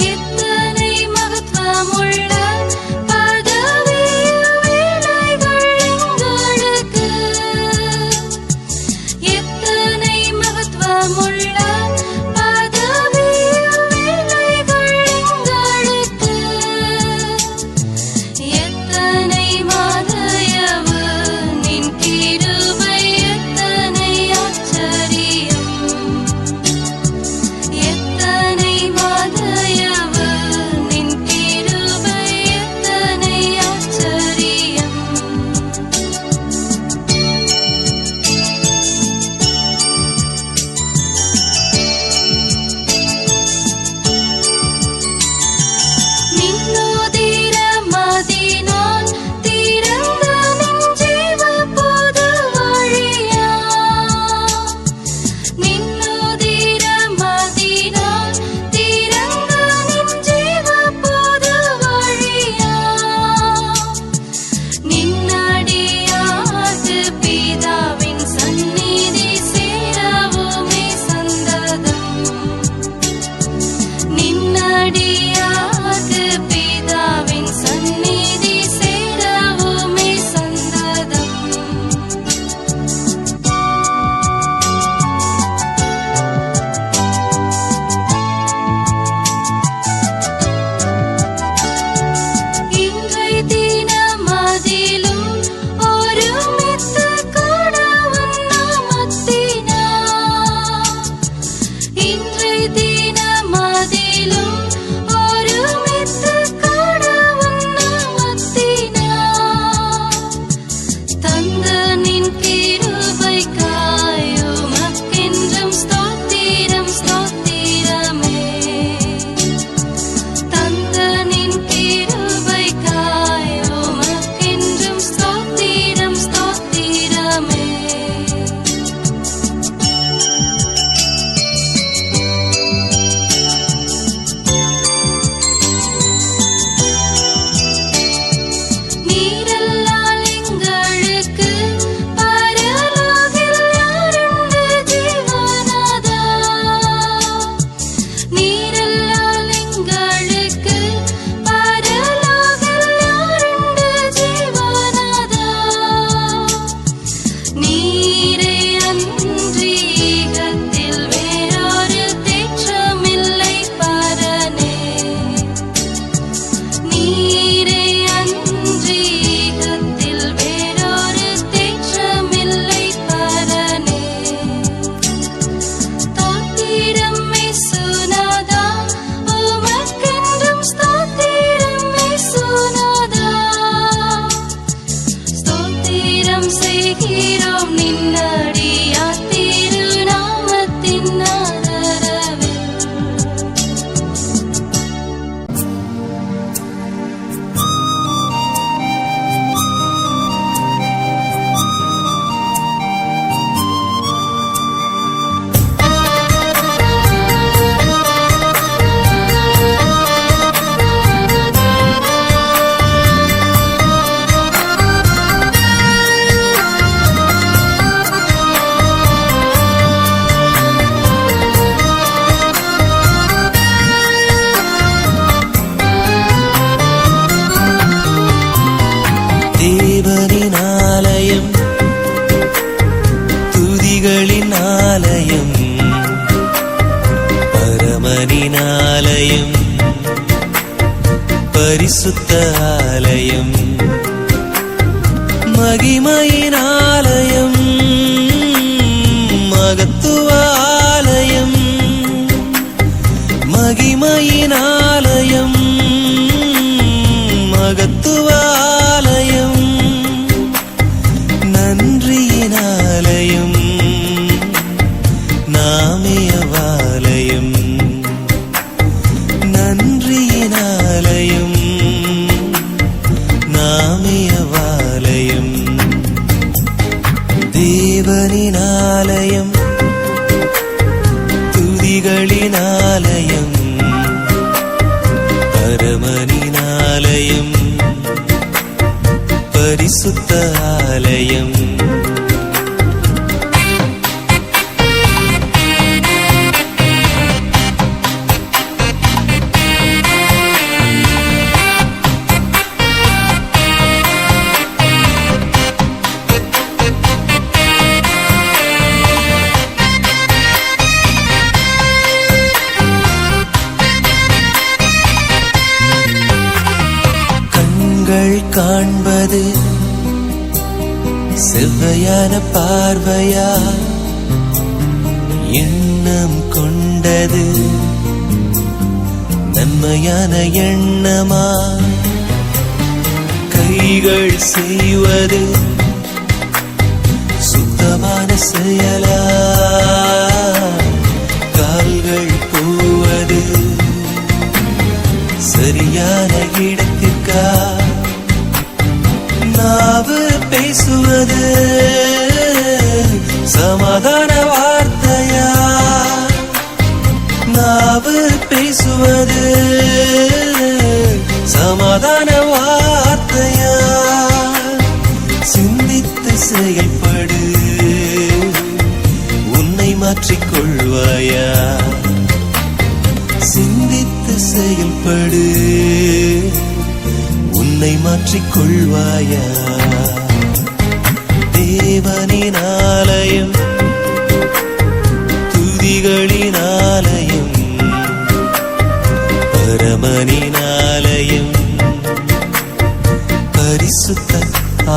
எத்தனை மகத்துவமுள்ள பதவியில் பரிசுத்த ஆலயம், மகிமையின் ஆலயம், மகத்துவ ஆலயம், மகிமையின் ஆலயம், மகத்துவ ஆலயம், நன்றியின் ஆலயம், நாமயவாலயம், நன்றியின் ஆலயம், நாமயவாலயம், தேவனின் ஆலயம், துதிகளின் ஆலயம், பரமனின் ஆலயம், பரிசுத்த ஆலயம். காண்பது செவ்வையான பார்வையா, எண்ணம் கொண்டது நன்மையான எண்ணமா, கைகள் செய்வது சுத்தமான செயலா, கால்கள் போவது சரியான இடத்திற்கா, நாவு பேசுவது சமாதான வார்த்தையா, நாவு பேசுவது சமாதான வார்த்தையா, சிந்தித்து செயல்படு உன்னை மாற்றிக்கொள்வாயா, சிந்தித்து செயல்படு உன்னை மாற்றிக்கொள்வாயா. தேவனின் ஆலயம், துதிகளின் ஆலயம், பரமனின் ஆலயம், பரிசுத்த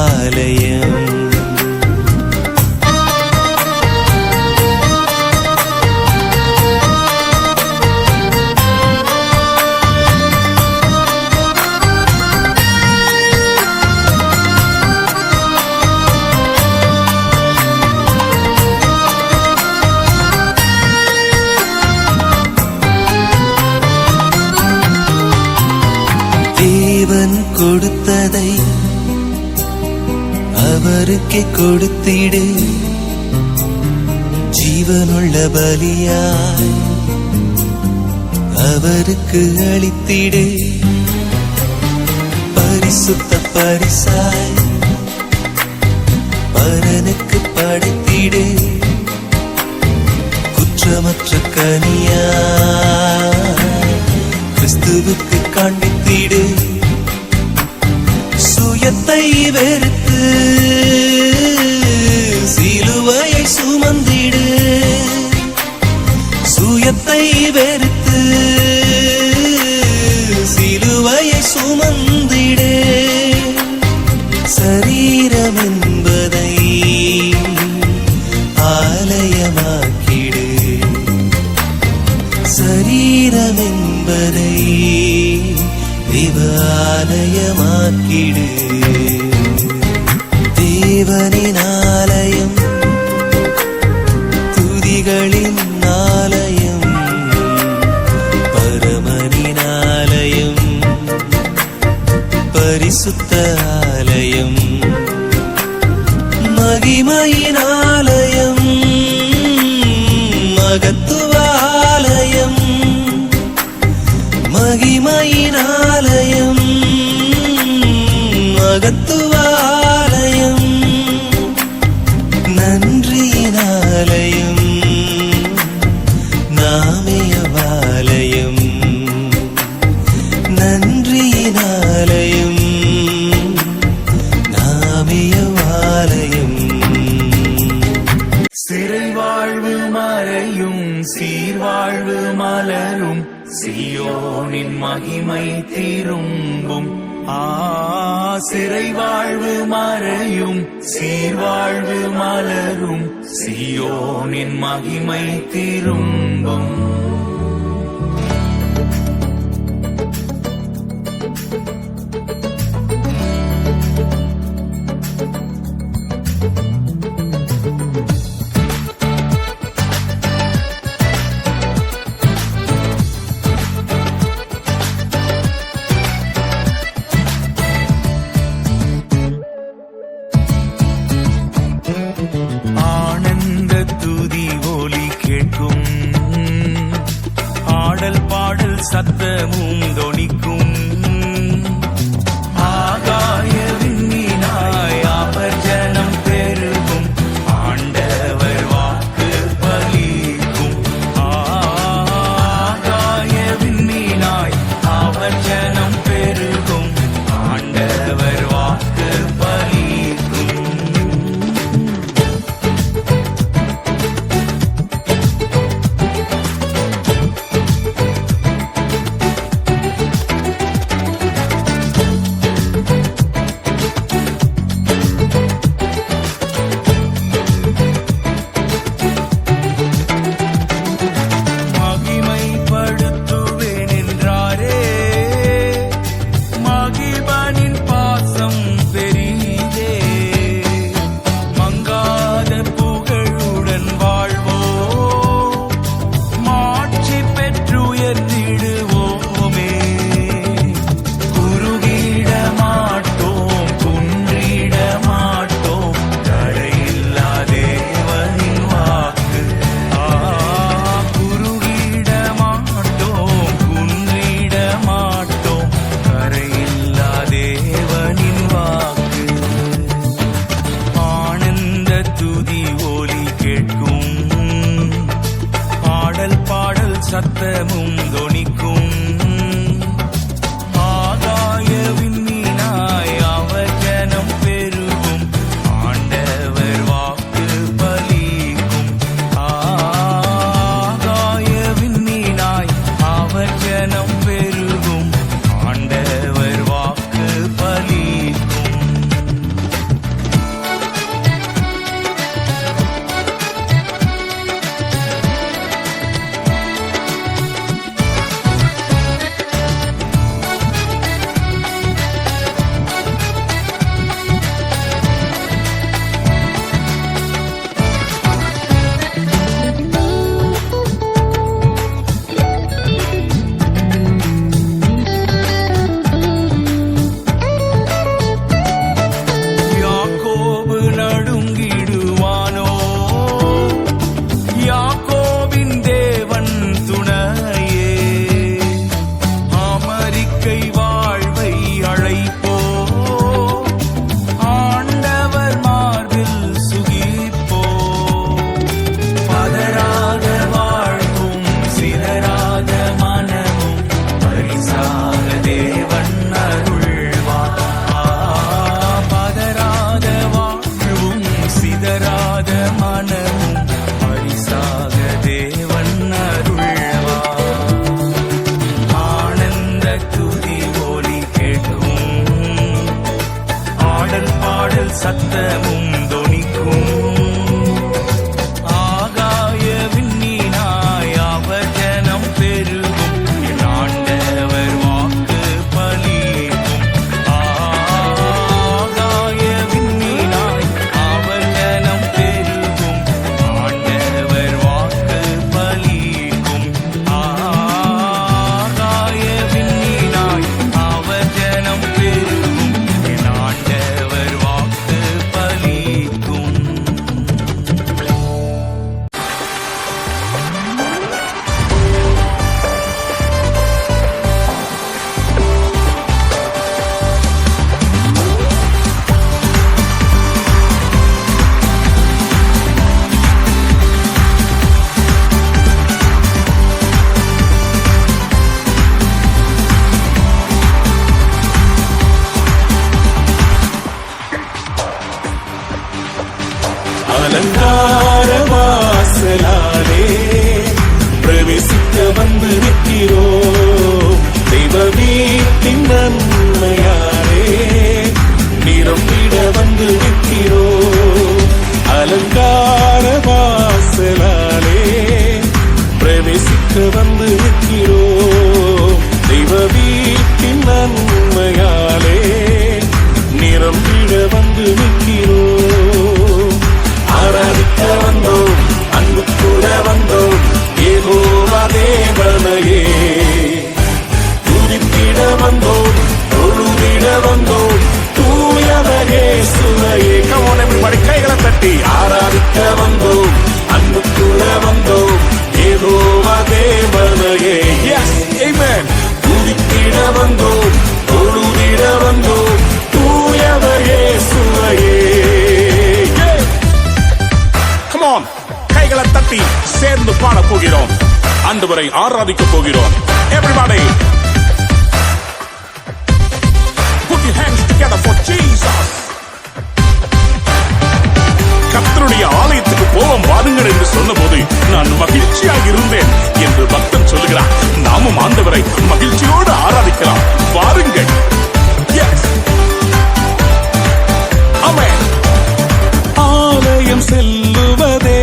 ஆலயம். தேவன் கொடுத்ததை அவருக்கே கொடுத்திடு, ஜீவனுள்ள பலியாய் அவருக்கு அளித்திடு, பரிசுத்த பரிசாய் பரனுக்கு படைத்திடு, குற்றமற்ற கனியாய் கிறிஸ்துவுக்கு காண்பித்திடு, சுயத்தை வெறுத்து சிலுவையை சுமந்திடு, சுயத்தை வெறுத்து சிலுவையை சுமந்திடு, சரீரம் என்பதை ஆலயமாக்கிடு, சரீரம் என்பதை தேவாலயமாக்கிடு. தேவனின் ஆலயம், துதிகளின் ஆலயம், பரமனின் ஆலயம், பரிசுத்த ஆலயம், மகிமையின் ஆலயம், மகத்துவ ஆலயம், மகிமையின் ஆலயம், மகத்துவ ஆலயம், நன்றியின் ஆலயம், நாமயவாலயம், நன்றியின் ஆலயம், நாமயவாலயம். சிறை வாழ்வு மறையும் மகிமை திரும்பும். சிறை வாழ்வு மறையும், சீர்வாழ்வு மலரும், சீயோனின் மகிமை திரும்பும். ஆனந்த துதி ஒலி கேட்கும், ஆடல் பாடல் சத்தமும் தொனிக்கும். ஆகாய விண்மீனாய் அவர் ஜனம் பெருகும், ஆண்டவர் வாக்கு பலிக்கும். ஆகாய விண்மீனாய் அவர் ஜனம் பெருகும், ஆண்டவர் வாக்கு பலிக்கும். மகிமைப்படுத்துவேன் என்றாரே, மகிழ்வனின் பாசம் பெரிதே. மங்காத புகழுடன் வாழ்வோ, மாட்சி பெற்றுயர்ந்திடுவோமே. குறுகிட மாட்டோம், குன்றிட மாட்டோம், தடையில்லா தேவனின் வாக்கு. குறுகிட மாட்டோம், குன்றிட மாட்டோம், கரையில்லா தேவனின் வாக்கு. ஆனந்த துதி ஒலி கேட்கும், ஆடல் பாடல் சத்தமும் தொனிக்கும். ஆகாய விண்மீனாய் அவர் ஜனம் பெருகும், ஆண்டவர் வாக்கு பலிக்கும். ஆகாய விண்மீனாய் அவர் ஜனம் பெருகும், ஆண்டவர் வாக்கு பலிக்கும். யாக்கோபு நடுங்கிடுவானோ, யாக்கோபின் தேவன் துணையே. அமெரிக்கை வாழ்வை அழைப்போ, ஆண்டவர் மார்பில் சுகிப்போ. பதறாத வாழ்வும் சிதறாத மனமும் பரிசாக தேவன் அருள்வார். பதறாத வாழ்வும் சிதறாத மனமும் பரிசாக தேவன் அருள்வார். ஆனந்த துதி ஒலி கேட்கும், ஆடல் பாடல் சத்தமும் தொனிக்கும். ஆகாய விண்மீனாய் அவர் ஜனம் பெருகும், என் ஆண்டவர் வாக்கு பலிக்கும். ஆகாய விண்மீனாய் அவர் ஜனம் பெருகும், ஆண்டவர் வாக்கு பலிக்கும். ஆகாய விண்மீனாய் அவர் ஜனம் பெருகும், என் ஆண்டவர் வாக்கு பலிக்கும். ஆண்டவரை ஆராதிக்க போகிறோம். Everybody put your hands together for Jesus. கர்த்தருடைய ஆலயத்துக்கு போவோம் வாருங்கள் என்று சொன்னபோது நான் மகிழ்ச்சியாக இருந்தேன் என்று பக்தன் சொல்லுகிறார். நாமும் ஆண்டவரை மகிழ்ச்சியோடு ஆராதிக்கலாம். வாருங்கள். Yes. Amen. ஆலயம் செல்லுவதே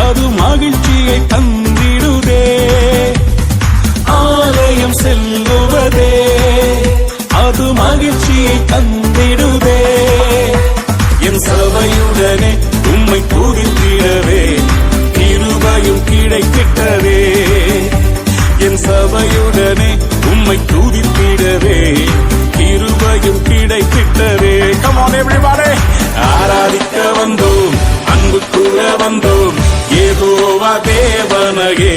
அது மகிழ்ச்சியை தந்திடுதே. ஆலயம் செல்லுவதே அது மகிழ்ச்சியை தந்திடுதே. என் சபையுடனே உம்மை துதித்திடவே கிருபையும் கிடைத்திட்டதே. என் சபையுடனே உம்மை துதித்திடவே கிருபையும் கிடைத்திட்டதே. Come on everybody. ஆராதிக்க வந்தோம், அன்பு கூற வந்தோம், யெகோவா தேவனையே.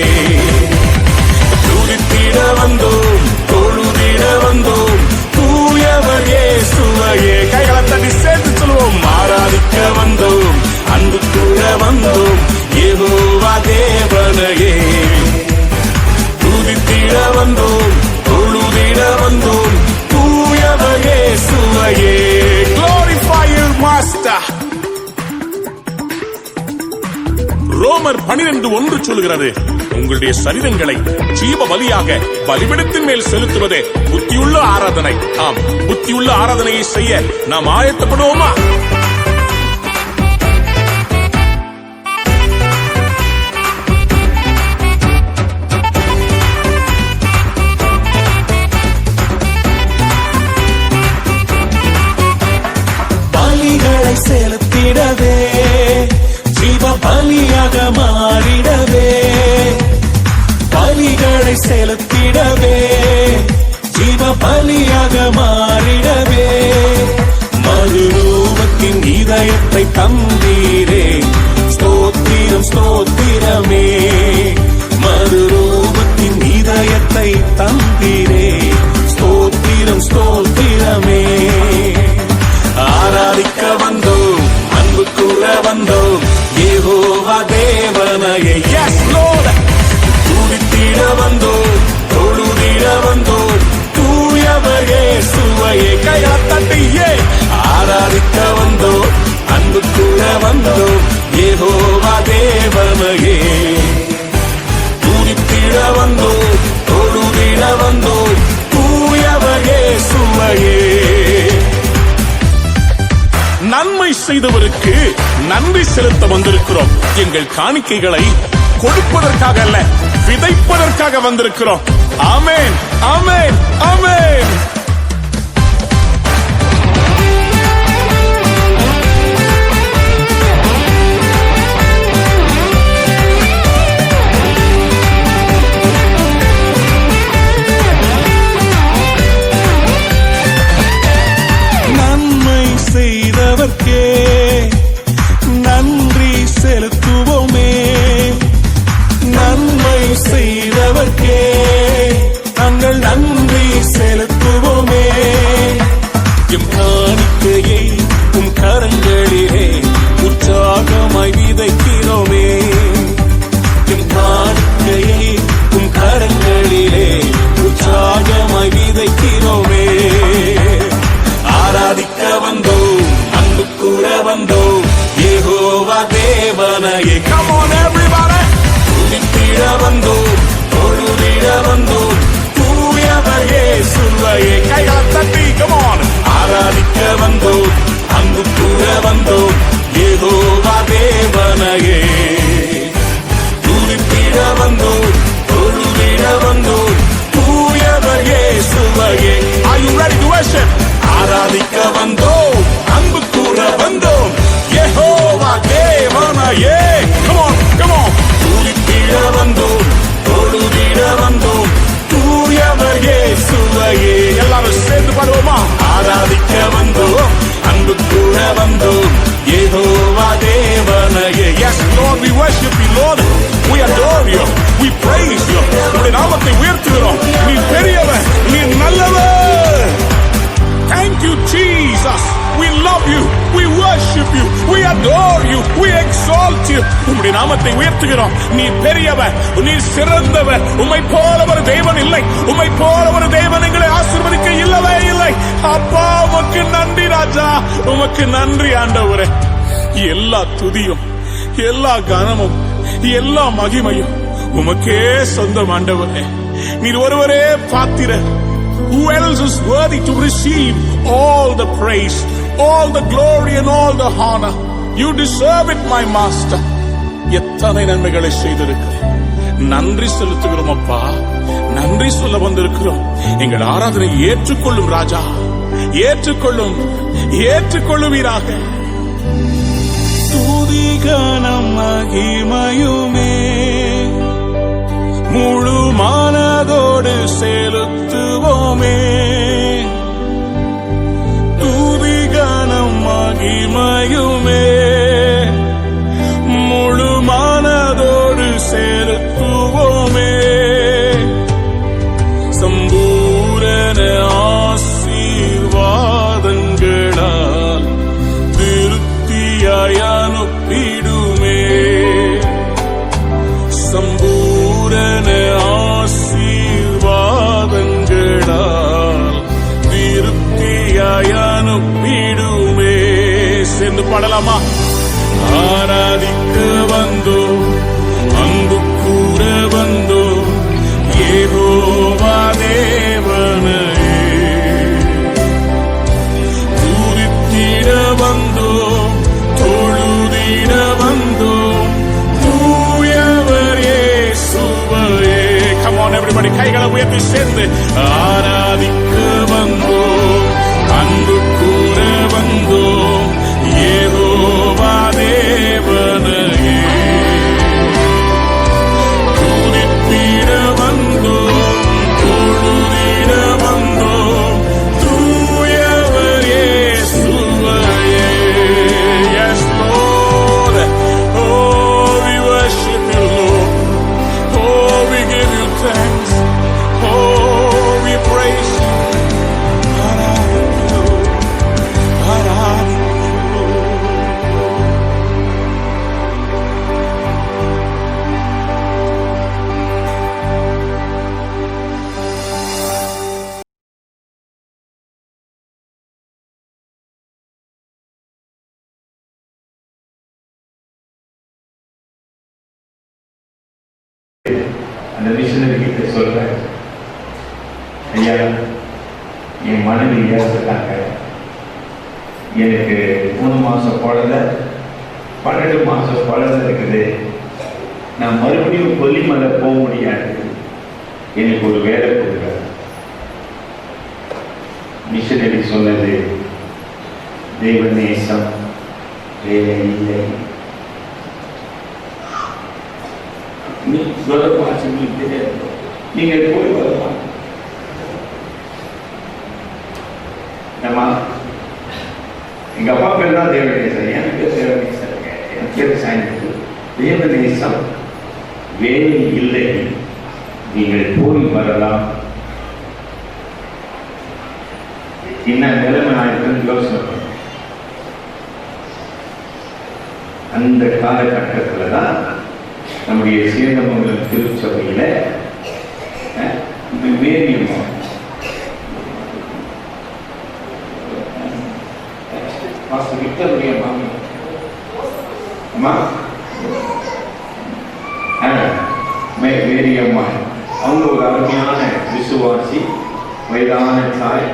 துதித்திட வந்தோம், தொழுதிட வந்தோம், தூயவர் இயேசுவையே. கைகளை தட்டி சேர்த்து சொல்லுவோம். ஆராதிக்க வந்தோம், அன்பு கூற வந்தோம், யெகோவா தேவனையே. துதித்திட வந்தோம், தொழுதிட வந்தோம், தூயவர் இயேசுவையே. Glorify your master. ரோமர் 12:1 சொல்கிறது, உங்களுடைய சரீரங்களை ஜீவ பலியாக பலிபீடத்தின் மேல் செலுத்துவதே புத்தியுள்ள ஆராதனை. ஆம், புத்தியுள்ள ஆராதனையை செய்ய நாம் ஆயத்தப்படுவோமா? பலிகளை செலுத்திடவே ஜீவ பலியாக மாறிடவே. பலிகளை செலுத்திடவே ஜீவ பலியாக மாறிடவே. மறுரூபத்தின் இதயத்தை தந்தீரே, ஸ்தோத்திரம் ஸ்தோத்திரமே. மறுரூபத்தின் இதயத்தை தந்தீரே, ஸ்தோத்திரம் ஸ்தோத்திரமே. ஆராதிக்க வந்தோம், அன்பு கூற வந்தோம், யெகோவா தேவனையே. Yes Lord. துதித்திட வந்தோம், தொழுதிட வந்தோம், தூயவர் இயேசுவையே. கைகளை தட்டி ஆராதிக்க வந்தோம், அன்பு கூற வந்தோம், யெகோவா தேவனையே. துதித்திட வந்தோம், தொழுதிட வந்தோம், தூயவர் இயேசுவையே. நன்மை செய்தவருக்கு நன்றி செலுத்த வந்திருக்கிறோம். எங்கள் காணிக்கைகளை கொடுப்பதற்காக அல்ல, விதைப்பதற்காக வந்திருக்கிறோம். ஆமென், ஆமென், ஆமென். நன்மை செய்தவர்க்கே நன்றி செலுத்துவோமே. நன்மை செய்தவர்க்கே நாங்கள் நன்றி செலுத்துவோமே. எம் காணிக்கையை உம் கரங்களிலே உற்சாகமாய் விதைக்கிறோமே. எம் காணிக்கையை உம் கரங்களிலே உற்சாகமாய் விதைக்கிறோமே. ஆராதிக்க வந்தோம், அன்பு கூற வந்தோம், யெகோவா தேவனையே. Come on everybody. துதித்திட வந்தோம், தொழுதிட வந்தோம், தூயவர் இயேசுவையே. கைகளை தட்டி come on. ஆராதிக்க வந்தோம், அன்பு கூற வந்தோம், யெகோவா தேவனையே. துதித்திட வந்தோம், தொழுதிட வந்தோம், தூயவர் இயேசுவையே. Are you ready to worship? ஆராதிக்க வந்தோம், அன்பு கூற வந்தோம், யெகோவா தேவனையே. Come on, come on. துதித்திட வந்தோம், தொழுதிட வந்தோம், தூயவர் இயேசுவையே. எல்லாரும் சேர்ந்து பாடுவோமா? ஆராதிக்க வந்தோம், அன்பு கூற வந்தோம், யெகோவா தேவனையே. Yes Lord, we worship you Lord. We adore you. We praise you. உம்முடைய நாமத்தை உயர்த்துகிறோம். நீ பெரியவர், நீ நல்லவர். Thank you Jesus. We love you. We worship you. We adore you. We exalt exalt you. உம்முடைய நாமத்தை உயர்த்துகிறோம். நீ பெரியவர், நீ சிறந்தவர். உம்மை போல ஒரு தேவன் இல்லை. உம்மை போல ஒரு தேவன் எங்களை ஆசீர்வதிக்க இல்லவே இல்லை. அப்பா உமக்கு நன்றி ராஜா, உமக்கு நன்றி ஆண்டவரே. எல்லா துதியும், எல்லா கனமும், எல்லா மகிமையும் உமக்கே சொந்தம் ஆண்டவரே. நீர் ஒருவரே பாத்திரர். Who else is worthy to receive all the praise, all the glory and all the honor? You deserve it, my master. எத்தனை நன்மைகளை செய்திருக்கிறேன். நன்றி செலுத்துகிறோம் அப்பா, நன்றி சொல்ல வந்திருக்கிறோம். எங்கள் ஆராதனை ஏற்றுக்கொள்ளும் ராஜா, ஏற்றுக்கொள்ளும், ஏற்றுக்கொள்ளுவீராக. துதிகனம் மகிமையுமே முழு மனதோடு செலுத்துவோமே. துதிகனம் மகிமையுமே முழு மனதோடு செலுத்துவோமே. சம்பூரண ஆசீர்வாதங்களால் திருப்தியாய் அனுப்பிடுமே. சம்பூரண ஆசீர்வாதங்களால் திருப்தியாய் அனுப்பிடுமே. சேர்ந்து பாடலாமா? ஆராதிக்க வந்தோம், அன்பு கூற வந்தோம், யெகோவா தேவனையே. துதித்திட வந்தோம், தொழுதிட வந்தோம், தூயவர் இயேசுவையே. Come on everybody, கைகளை உயர்த்தி சேர்ந்து ஆராதிக்க வந்தோம், அன்பு கூற வந்தோம், யெகோவா தேவனையே. துதித்திட வந்தோம், தொழுதிட வந்தோம், தூயவர் இயேசுவையே. Yes Lord, oh we worship you Lord, oh we give you thanks, oh we praise you. Hallelujah, hallelujah. அந்த மிஷனரி கிட்ட சொல்றேன், ஐயா என் மனைவி இறந்துட்டாங்க, எனக்கு 3 மாசம் குழந்தை, 12 மாசம் குழந்தை இருக்குது, நான் மறுபடியும் கொல்லிமலை போக முடியாது, எனக்கு ஒரு வேலை கொடுங்க. மிஷனரி சொன்னது, தேவநேசம், வேலை இல்லை. நீ சொல்ல பாசங்களுக்கு தெரியாது, நீங்க போய் வரலாம். எங்க அப்பா பேர் தான் தேவநேசன், என் பேர் தேவநேசன், என் பேர் சாய்ந்தது. தேவநேசம், வேலை இல்லை, நீங்கள் போய் வரலாம். என்ன நிலைமை ஆயிருக்குன்னு யோசனை பண்ண. அந்த காலகட்டத்தில் தான் நம்முடைய சேந்தமங்கலம் திருச்சபையில மேரியம்மா விக்டருடைய மாமி அம்மா மேரியம்மா, அவங்க ஒரு அருமையான விசுவாசி, வயதான தாய்.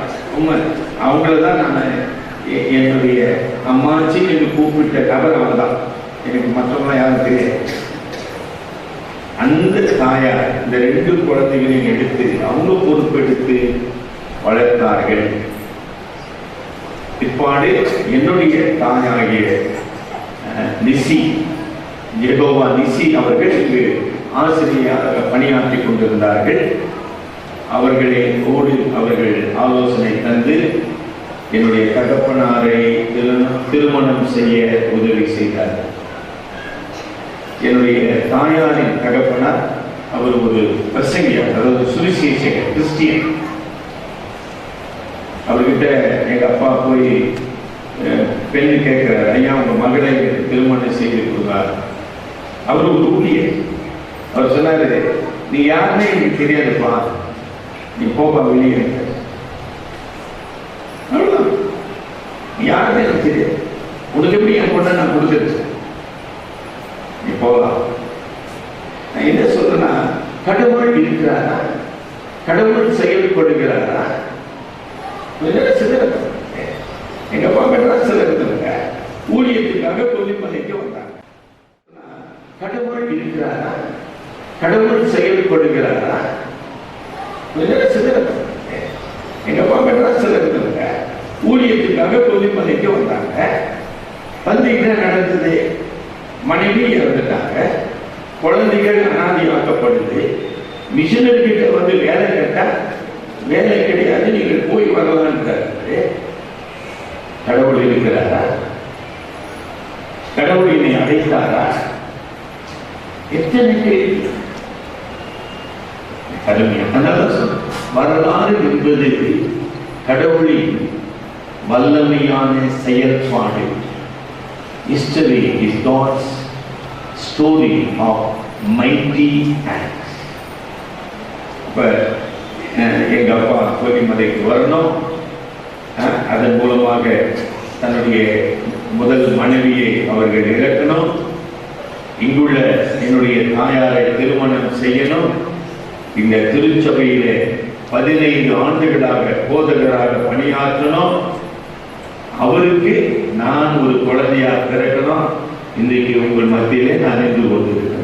அவங்கள தான் நான் என்னுடைய அம்மாச்சி என்று கூப்பிட்ட நபர் அவன் தான். எனக்கு மற்றவங்களாம் யாரும் தெரியாது. அந்த தாயார் இந்த 2 குழந்தைகளையும் எடுத்து அவங்க பொறுப்பெடுத்து வளர்த்தார்கள். பிற்பாடு என்னுடைய தாயாகிய நிசி, யெகோவா நிசி அவர்களுக்கு ஆசிரியராக பணியாற்றி கொண்டிருந்தார்கள். அவர்களோடு அவர்கள் ஆலோசனை தந்து என்னுடைய தகப்பனாரை திருமணம் செய்ய உதவி செய்தார்கள். என்னுடைய தாயாரின் தகப்பனார் அவர் ஒரு பிரசங்கியார், அதாவது சுவிசேஷகர், கிறிஸ்டியன். அவர்கிட்ட எங்க அப்பா போய் பெண்ணு கேட்கிறார், ஐயா உங்க மகளை திருமணம் செய்து கொடுத்தார். அவர் ஒரு ஊழியர். அவர் சொன்னாரு, நீ யாருமே எனக்கு தெரியாதுப்பா, நீ போப்பா வெளியே. அவ்வளவுதான், நீ யாருமே எனக்கு தெரியாது, உனக்கு எப்படி என் பொண்ணை நான் கொடுத்துருச்சு, நீ போகலாம். நான் என்ன சொல்றேன்னா, கடவுள் இருக்கிறாரா, கடவுள் செயல்படுகிறாரா? சிலர் எங்க அப்பா மெட்ராஸ்ல இருந்தவங்க ஊழியத்துக்காக கொல்லிமலைக்கு வந்தாங்க. கடவுள் இருக்கிறாரா, கடவுள் செயல்படுகிறாரா? சிலர் எங்க அப்பா மெட்ராஸ்ல இருந்தவங்க ஊழியத்துக்காக கொல்லிமலைக்கு வந்தாங்க. வந்து என்ன நடந்தது? மனைவி இறந்துட்டாங்க, குழந்தைகள் அனாதியாக்கப்படுது. மிஷனரிகிட்ட வந்து வேலை கேட்டா வேலை கிடையாது, நீங்கள் போய் வரலான்றாரு. கடவுள் இருக்கிறாரா? கடவுள் என்னை அழைத்தாரா? எத்தனை கேள்வி. வரலாறு என்பது கடவுளின் வல்லமையான செயல்பாடு. History is God's story of mighty acts. இப்ப எங்க அப்பா கொல்லிமலைக்கு வரணும், அதன் மூலமாக தன்னுடைய முதல் மனைவியை அவர்கள் இறக்கணும், இங்குள்ள என்னுடைய தாயாரை திருமணம் செய்யணும், இந்த திருச்சபையிலே 15 ஆண்டுகளாக போதகராக பணியாற்றணும், அவருக்கு நான் ஒரு குழந்தையாக பிறக்கணும். இன்றைக்கு உங்கள் மத்தியிலே நான் நின்று கொண்டிருக்கிறேன்.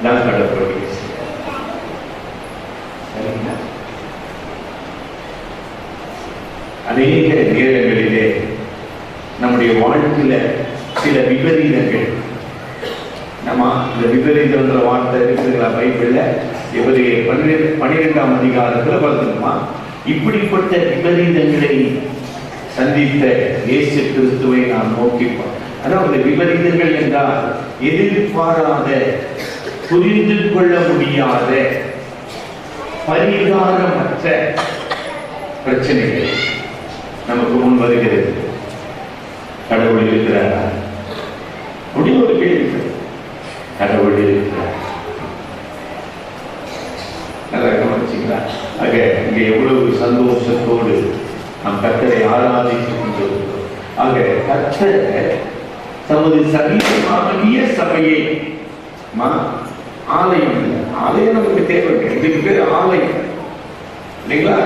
கடவுளுடைய அநேக நேரங்களிலே நம்முடைய வாழ்க்கையில சில விபரீதங்கள், நம்ம இந்த விபரீதங்கிற வார்த்தை இருக்குதுங்களா பைபிள்ல? எபிரேயர் 12ஆம் அதிகாரத்துல பார்த்தோம்னா, இப்படிப்பட்ட விபரீதங்களை சந்தித்த இயேசு கிறிஸ்துவை நாம் நோக்கிப்போம். அதாவது விபரீதங்கள் என்றால் எதிர்பாராத, புரிந்து கொள்ள முடியாத, பரிகாரமற்ற பிரச்சனைகள் நமக்கு முன் வருகிறது. கடவுள் இருக்கிறாரா? முடிவு ஒரு கேள்வி. கடவுள் இருக்கிறார். நல்லா கவனிச்சிங்களா? ஆக இங்கே எவ்வளவு சந்தோஷத்தோடு நாம் கர்த்தரை ஆராதித்துக் கொண்டிருக்கிறோம். ஆக கர்த்தர் தமது சரீரமாகிய சபையை, ஆலயம் இல்லை, ஆலயம் நமக்கு தேவை, இதுக்கு பேர் ஆலயம் இல்லைங்களா?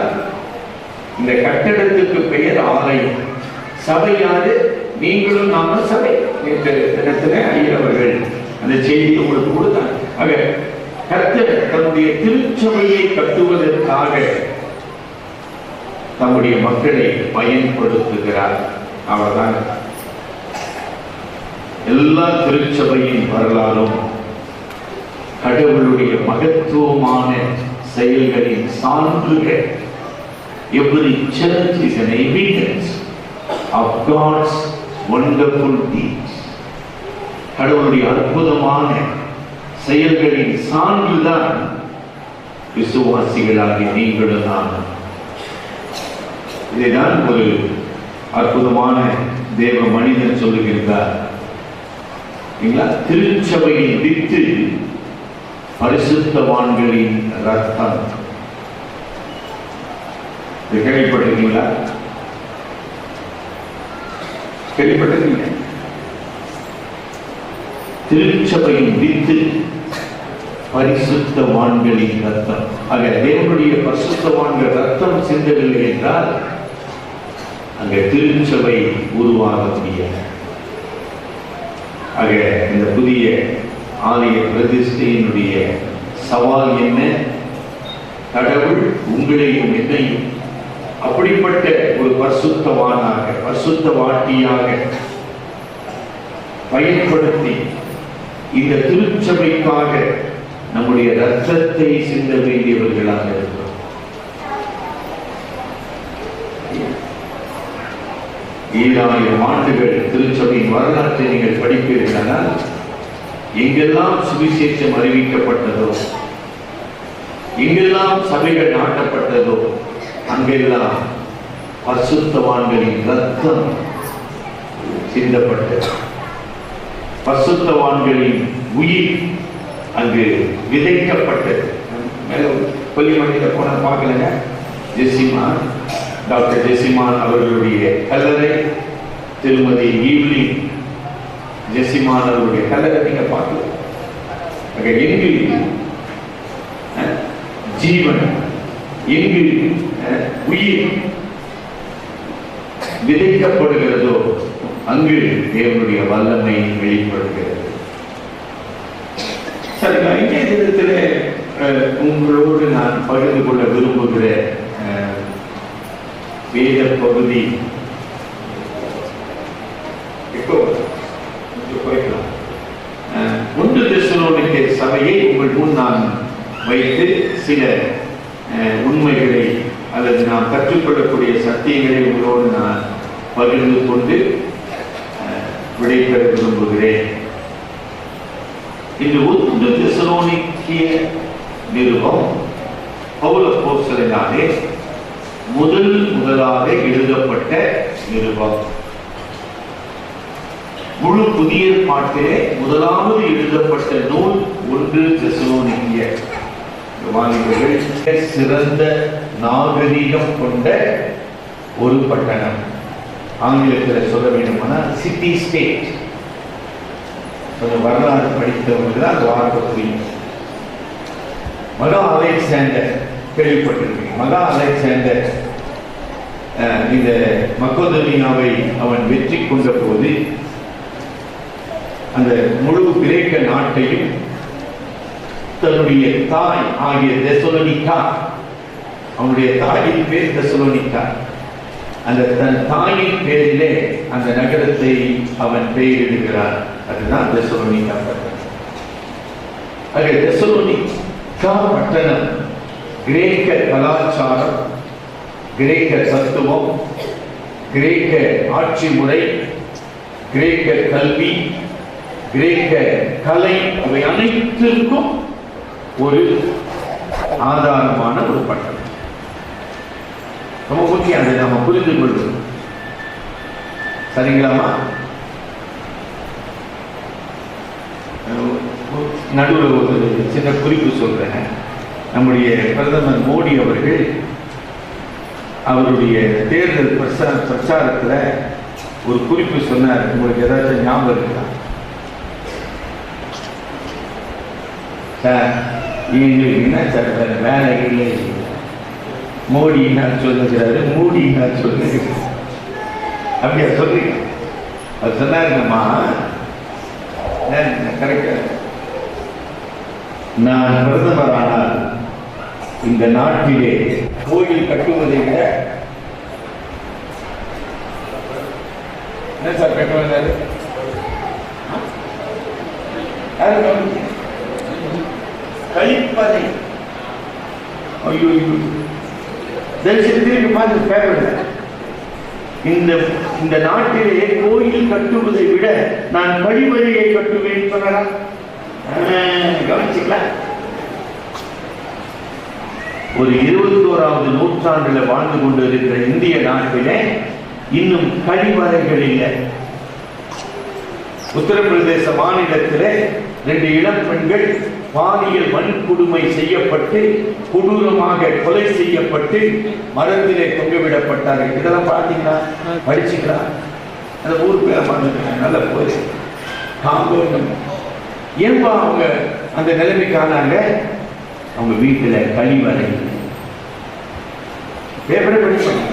இந்த கட்டடத்துக்கு பெயர் ஆலயம். சபை யாரு? நீங்களும் நாம சபை. நேற்று தினத்துல ஐயவர்கள் அந்த செய்தியை உங்களுக்கு கொடுத்தாங்க. ஆக கர்த்தர் தன்னுடைய திருச்சபையை கட்டுவதற்காக தம்முடைய மக்களை பயன்படுத்துகிறார். அவர்தான் எல்லா திருச்சபையின் வரலாறும் கடவுளுடைய மகத்துவமான செயல்களின் சான்றுகள். Every church is an evidence of God's wonderful deeds. கடவுளுடைய அற்புதமான செயல்களின் சான்றுதான் விசுவாசிகளாகிய நீங்களும் நானும். இதைதான் ஒரு அற்புதமான தேவ மனிதன் சொல்லுகின்றார். திருச்சபையின் வித்து பரிசுத்தவான்களின் ரத்தம். கேள்விப்பட்டிருக்கீங்களா? கேள்விப்பட்டிருக்கீங்க? திருச்சபையின் வித்து பரிசுத்தவான்களின் ரத்தம். ஆக தேவனுடைய பரிசுத்தவான்கள் ரத்தம் சிந்தவில்லை என்றால் அங்க திருச்சபை உருவாக முடியாது. ஆக இந்த புதிய ஆலய பிரதிஷ்டையினுடைய சவால் என்ன? கடவுள் உங்களையும் என்னையும் அப்படிப்பட்ட ஒரு பரிசுத்தவானாக, பரிசுத்தவாட்டியாக பயன்படுத்தி இந்த திருச்சபைக்காக நம்முடைய ரத்தத்தை சிந்த வேண்டியவர்களாக இருக்கிறோம். ஈராயிரம் ஆண்டுகள் திருச்சபையின் வரலாற்றை நீங்கள் படிப்பீர்களானால், எங்கெல்லாம் சுவிசேஷம் அறிவிக்கப்பட்டதோ, எங்கெல்லாம் சபைகள் நாட்டப்பட்டதோ, அங்கெல்லாம் பரிசுத்தவான்களின் ரத்தம் சிந்தப்பட்டது. பரிசுத்தவான்களின் உயிர் அங்கு விதைக்கப்பட்டது. கொல்லிமலையில போன பார்க்கலங்க, ஜெசிமான், டாக்டர் ஜெசிமான் அவர்களுடைய கல்லறை, திருமதி ஈவ்லின் ஜெசிமான் அவருடைய கல்லறை நீங்க பார்க்கலாம். எங்கு ஜீவன், எங்கு உயிர் விதைக்கப்படுகிறதோ அங்கு தேவனுடைய வல்லமை வெளிப்படுகிறது. சரி, இன்றைய தினத்திலே உங்களோடு நான் பகிர்ந்து கொள்ள விரும்புகிற வேத பகுதி ஒன்று தெசலோனிக்கே சபையை உங்கள் முன் நான் வைத்து சில உண்மைகளை அல்லது நாம் கற்றுக்கொள்ளக்கூடிய சத்தியங்களை உங்களோடு நான் பகிர்ந்து கொண்டு விடைபெற விரும்புகிறேன். இந்த ஒன்று தெசலோனிக்கே நிருபம் பவுல் அப்போஸ்தலனாலே முதலாக எழுதப்பட்ட நிருபம். முழு புதிய ஏற்பாட்டிலே முதலாவது எழுதப்பட்ட நூல் ஒன்று தெசலோனிக்கே. சிறந்த நாகரீகம் கொண்ட ஒரு பட்டணம். ஆங்கிலத்தில் சொல்ல வேண்டுமானால் சிட்டி ஸ்டேட். கொஞ்சம் வரலாறு படித்தவங்க தான் அந்த வார்த்தை புரியும். மகா அலெக்சாண்டர் கேள்விப்பட்டிருக்கீங்க. மகா அலெக்சாண்டர் இந்த மக்கோதோனியாவை அவன் வெற்றி கொண்ட போது அந்த முழு கிரேக்க நாட்டையும் தன்னுடைய தாய் ஆகிய தெசலோனிகா, அவனுடைய தாயின் பேர் தெசலோனிகா, அந்த தன் தாயின் பேரிலே அந்த நகரத்தை அவன் பெயரிடுகிறார். அதுதான் தெசலோனிகா பட்டணம். ஆக தெசலோனிகா பட்டணம் கிரேக்க கலாச்சாரம், கிரேக்க தத்துவம், கிரேக்க ஆட்சி முறை, கிரேக்க கல்வி, கிரேக்க கலை, அவை அனைத்திற்கும் ஒரு ஆதாரமான ஒரு பட்டணம். ரொம்ப முக்கியம், அதை நம்ம புரிந்து கொள்வோம். சரிங்களாமா? நடுவில் ஒரு சின்ன குறிப்பு சொல்றேன். நம்முடைய பிரதமர் மோடி அவர்கள் அவருடைய தேர்தல் பிரச்சாரத்தில் ஒரு குறிப்பு சொன்னார். உங்களுக்கு ஏதாச்சும் ஞாபகம் இருக்கா? சார், என்ன சார் வேலை இல்லை, மோடி என்ன சொல்லுகிறாரு, மோடி என்ன சொல்லுகிறாரு, அப்படியா சொல்றீங்க? அது சொன்னாருங்கம்மா, கரெக்டா, நான் பிரதமர் ஆனால் இந்த நாட்டிலே கோயில் கட்டுவதை விட என்ன சார் கட்டுவாரு? கழிப்பறை. ஐயோ, இந்த நாட்டிலே கோயில் கட்டுவதை விட நான் கழிவறையை கட்டுவேன் சொன்னாரா? கவனிச்சுக்கலாம். ஒரு 21வது நூற்றாண்டில் வாழ்ந்து கொண்டிருக்கிற இந்திய நாட்டிலே இன்னும் கழிவறைகள் இல்லை. உத்தரப்பிரதேச மாநிலத்திலே 2 இளம் பெண்கள் பாலியல் வன்கொடுமை செய்யப்பட்டு கொடூரமாக கொலை செய்யப்பட்டு மரத்திலே தொங்கவிடப்பட்டார்கள். இதெல்லாம் பார்த்தீங்கன்னா படிச்சுக்கலாம். அந்த ஊர் பேரை பார்த்துக்கலாம். நல்ல போய் ஏன்பா அவங்க அந்த நிலைமைக்கானாங்க? அவங்க வீட்டுல கழிவறை பேப்பரை படிப்பாங்க.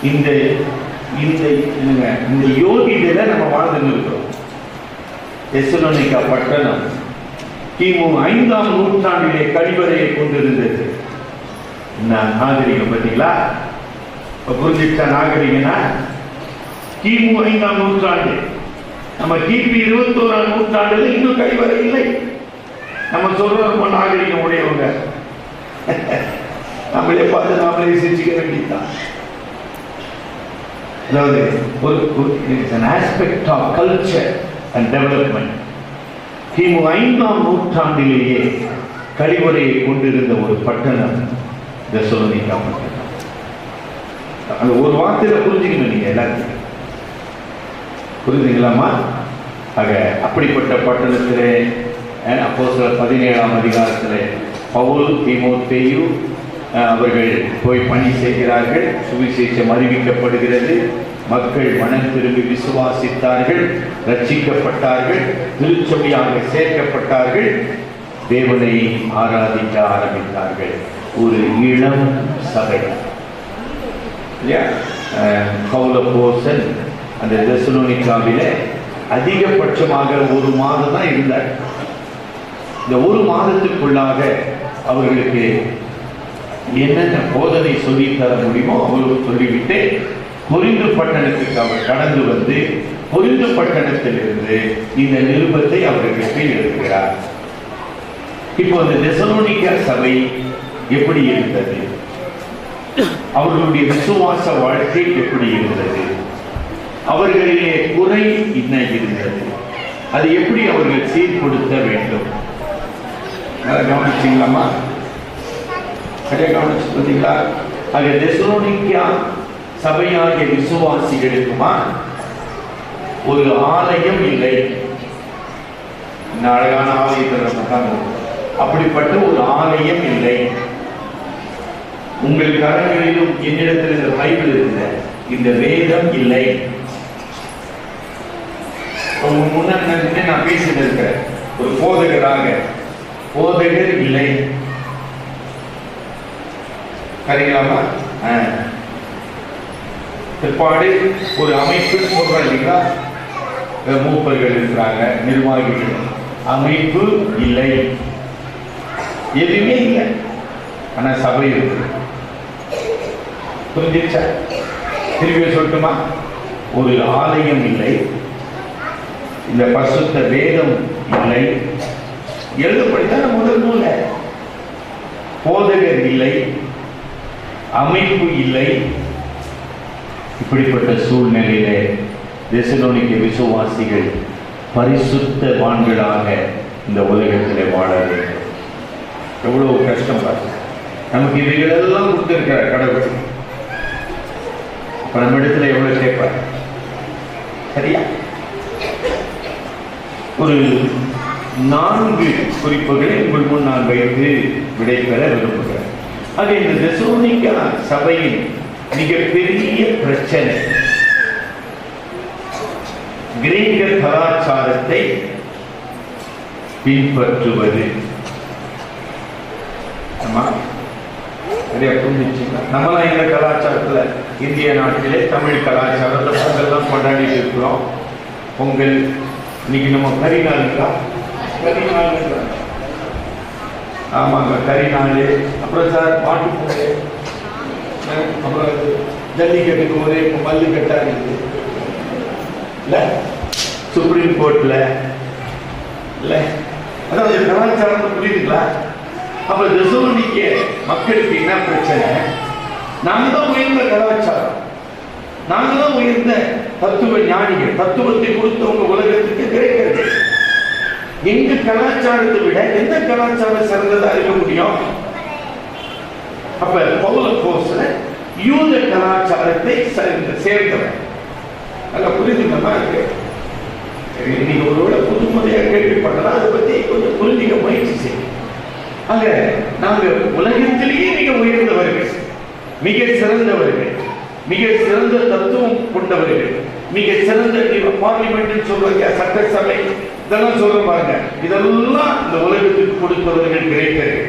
இந்த இந்த யோகியில நம்ம வாழ்ந்து இருக்கிறோம். தெசலோனிக்கா பட்டணம் கிமு 5ஆம் நூற்றாண்டிலே கழிவறையை கொண்டிருந்தது. நாகரிகம் பார்த்தீங்களா? புரிஞ்சுட்டா நாகரிகனா? கிமு 5ஆம் நூற்றாண்டு. நம்ம கிபி 21ஆம் நூற்றாண்டுல இன்னும் கழிவறை இல்லை. நம்ம சொல்றோம் ரொம்ப நாகரிகம் உடையவங்க. நம்மளே பார்த்து நாமளே சிரிச்சுக்க வேண்டியதுதான். அதாவது an aspect of culture and development. கிமு 5ஆம் நூற்றாண்டிலேயே கழிவறையை கொண்டிருந்த ஒரு பட்டணம் தெசலோனிக்கா பட்டணம். அந்த ஒரு வார்த்தையில புரிஞ்சுக்கணும் நீங்க எல்லாத்தையும். புரிஞ்சுக்கலாமா? ஆக அப்படிப்பட்ட பட்டணத்திலே அப்போஸ்தலர் 17ஆம் அதிகாரத்திலே பவுல் தீமோத்தேயு அவர்கள் போய் பணி செய்கிறார்கள். சுவிசேஷம் அறிவிக்கப்படுகிறது. மக்கள் மனம் திரும்பி விசுவாசித்தார்கள், ரட்சிக்கப்பட்டார்கள், திருச்சபையாக சேர்க்கப்பட்டார்கள், தேவனை ஆராதிக்க ஆரம்பித்தார்கள். ஒரு இளம் சபை இல்லையா? பவுலப்போஸ்தலன் அந்த தெசலோனிக்காவில அதிகபட்சமாக ஒரு மாதம் தான் இருந்தார். இந்த ஒரு மாதத்துக்குள்ளாக அவர்களுக்கு என்னென்ன போதனை சொல்லித்தர முடியுமோ அவர்களுக்கு சொல்லிவிட்டு கொரிந்து பட்டணத்துக்கு அவர் கடந்து வந்து கொரிந்து பட்டணத்திலிருந்து இந்த நிருபத்தை அவர்களுக்கு எழுதுகிறார். இப்போ அந்த தெசலோனிக்கா சபை எப்படி இருந்தது? அவர்களுடைய விசுவாச வாழ்க்கை எப்படி இருந்தது? அவர்களிலே குறை என்ன இருந்தது? அது எப்படி அவர்கள் சீர்படுத்த வேண்டும்? கவனிச்சீங்களாமா? சரியா கவனிச்சு பார்த்தீங்களா? ஆக தெசலோனிக்கா சபையாகிய விசுவாசிகளுக்குமா ஒரு ஆலயம் இல்லை. அழகான ஆலயத்தில் அப்படிப்பட்ட ஒரு ஆலயம் இல்லை. உங்கள் கரங்களிலும் என்னிடத்தில் இந்த பைபிள் இருந்த இந்த வேதம் இல்லை. முன்னாடி நான் பேசிட்டு இருக்கிறேன். ஒரு போதகர் இல்லை. சரிங்களாமா? பிற்பாடு ஒரு அமைப்பு சொல்றேன் இல்லைங்களா? மூப்பர்கள் இருக்கிறாங்க, நிர்வாகிகள். அமைப்பு இல்லை, எதுவுமே இல்லை. ஆனா சபை இருக்கு. புரிஞ்சிருச்சா? திரும்பி சொல்லட்டுமா? ஒரு ஆலயம் இல்லை, இந்த பரிசுத்த வேதம் இல்லை, எழுதப்படித்தான் முதல் நூல. போதகர் இல்லை, அமைப்பு இல்லை. இப்படிப்பட்ட சூழ்நிலையிலே தெசலோனிக்க விசுவாசிகள் பரிசுத்தவான்களாக இந்த உலகத்திலே வாழ வேண்டும். எவ்வளவு கஷ்டம் பாருங்க. நமக்கு இவைகளெல்லாம் கொடுத்திருக்கிற கடவுள். இப்ப நம்ம இடத்துல எவ்வளவு கேட்பார்? சரியா? ஒரு 4 குறிப்புகளை உங்கள் முன் நான் வைத்து விடைபெற விரும்புகிறேன். அது இந்த தெசலோனிக்கா சபையின் மிகப்பெரிய பிரச்சனை கிரேக்க கலாச்சாரத்தை பின்பற்றுவது. நம்மளாம் இந்த கலாச்சாரத்துல இந்திய நாட்டிலே தமிழ் கலாச்சாரத்தை பொங்கல்லாம் கொண்டாடிட்டு இருக்கிறோம். பொங்கல் இன்னைக்கு நம்ம கறி நாளுங்களா? ஆமாங்க, கறி நாள். அப்புறம் சார் மாட்டு பொங்கல், அப்புறம் ஜல்லிக்கட்டுக்கு ஒரே மல்லு கட்டா இருக்கு இல்ல, சுப்ரீம் கோர்ட்ல இல்ல. அதாவது கலாச்சாரம் புரியுதுங்களா? அப்ப தெசலோனிக்க மக்களுக்கு என்ன பிரச்சனை? நாங்க தான் உயர்ந்த கலாச்சாரம், நாங்க தான் உயர்ந்த தத்துவ ஞானிகள், தத்துவத்தை கொடுத்தவங்க உலகத்துக்கு கிடைக்கிறது. எங்க கலாச்சாரத்தை விட எந்த கலாச்சாரம் சிறந்ததா இருக்க முடியும்? அப்ப பவுலப்போஸ்தலன் யூத கலாச்சாரத்தை சேர்ந்தவன். அங்க புரிஞ்சுக்கமா இருக்கு. நீங்க ஒருவேளை புதுமுறையா கேள்விப்பட்டா அதை பத்தி கொஞ்சம் புரிஞ்சுக்க முயற்சி செய்யும். ஆக நாங்க உலகத்திலேயே மிக உயர்ந்தவர்கள், மிக சிறந்தவர்கள், மிக சிறந்த தத்துவம் கொண்டவர்கள், மிக சிறந்த பார்லிமெண்ட் சொல்றாங்க, சட்டசபை, இதெல்லாம் சொல்ற பாருங்க. இதெல்லாம் இந்த உலகத்துக்கு கொடுத்தவர்கள் கிரேக்கர்கள்.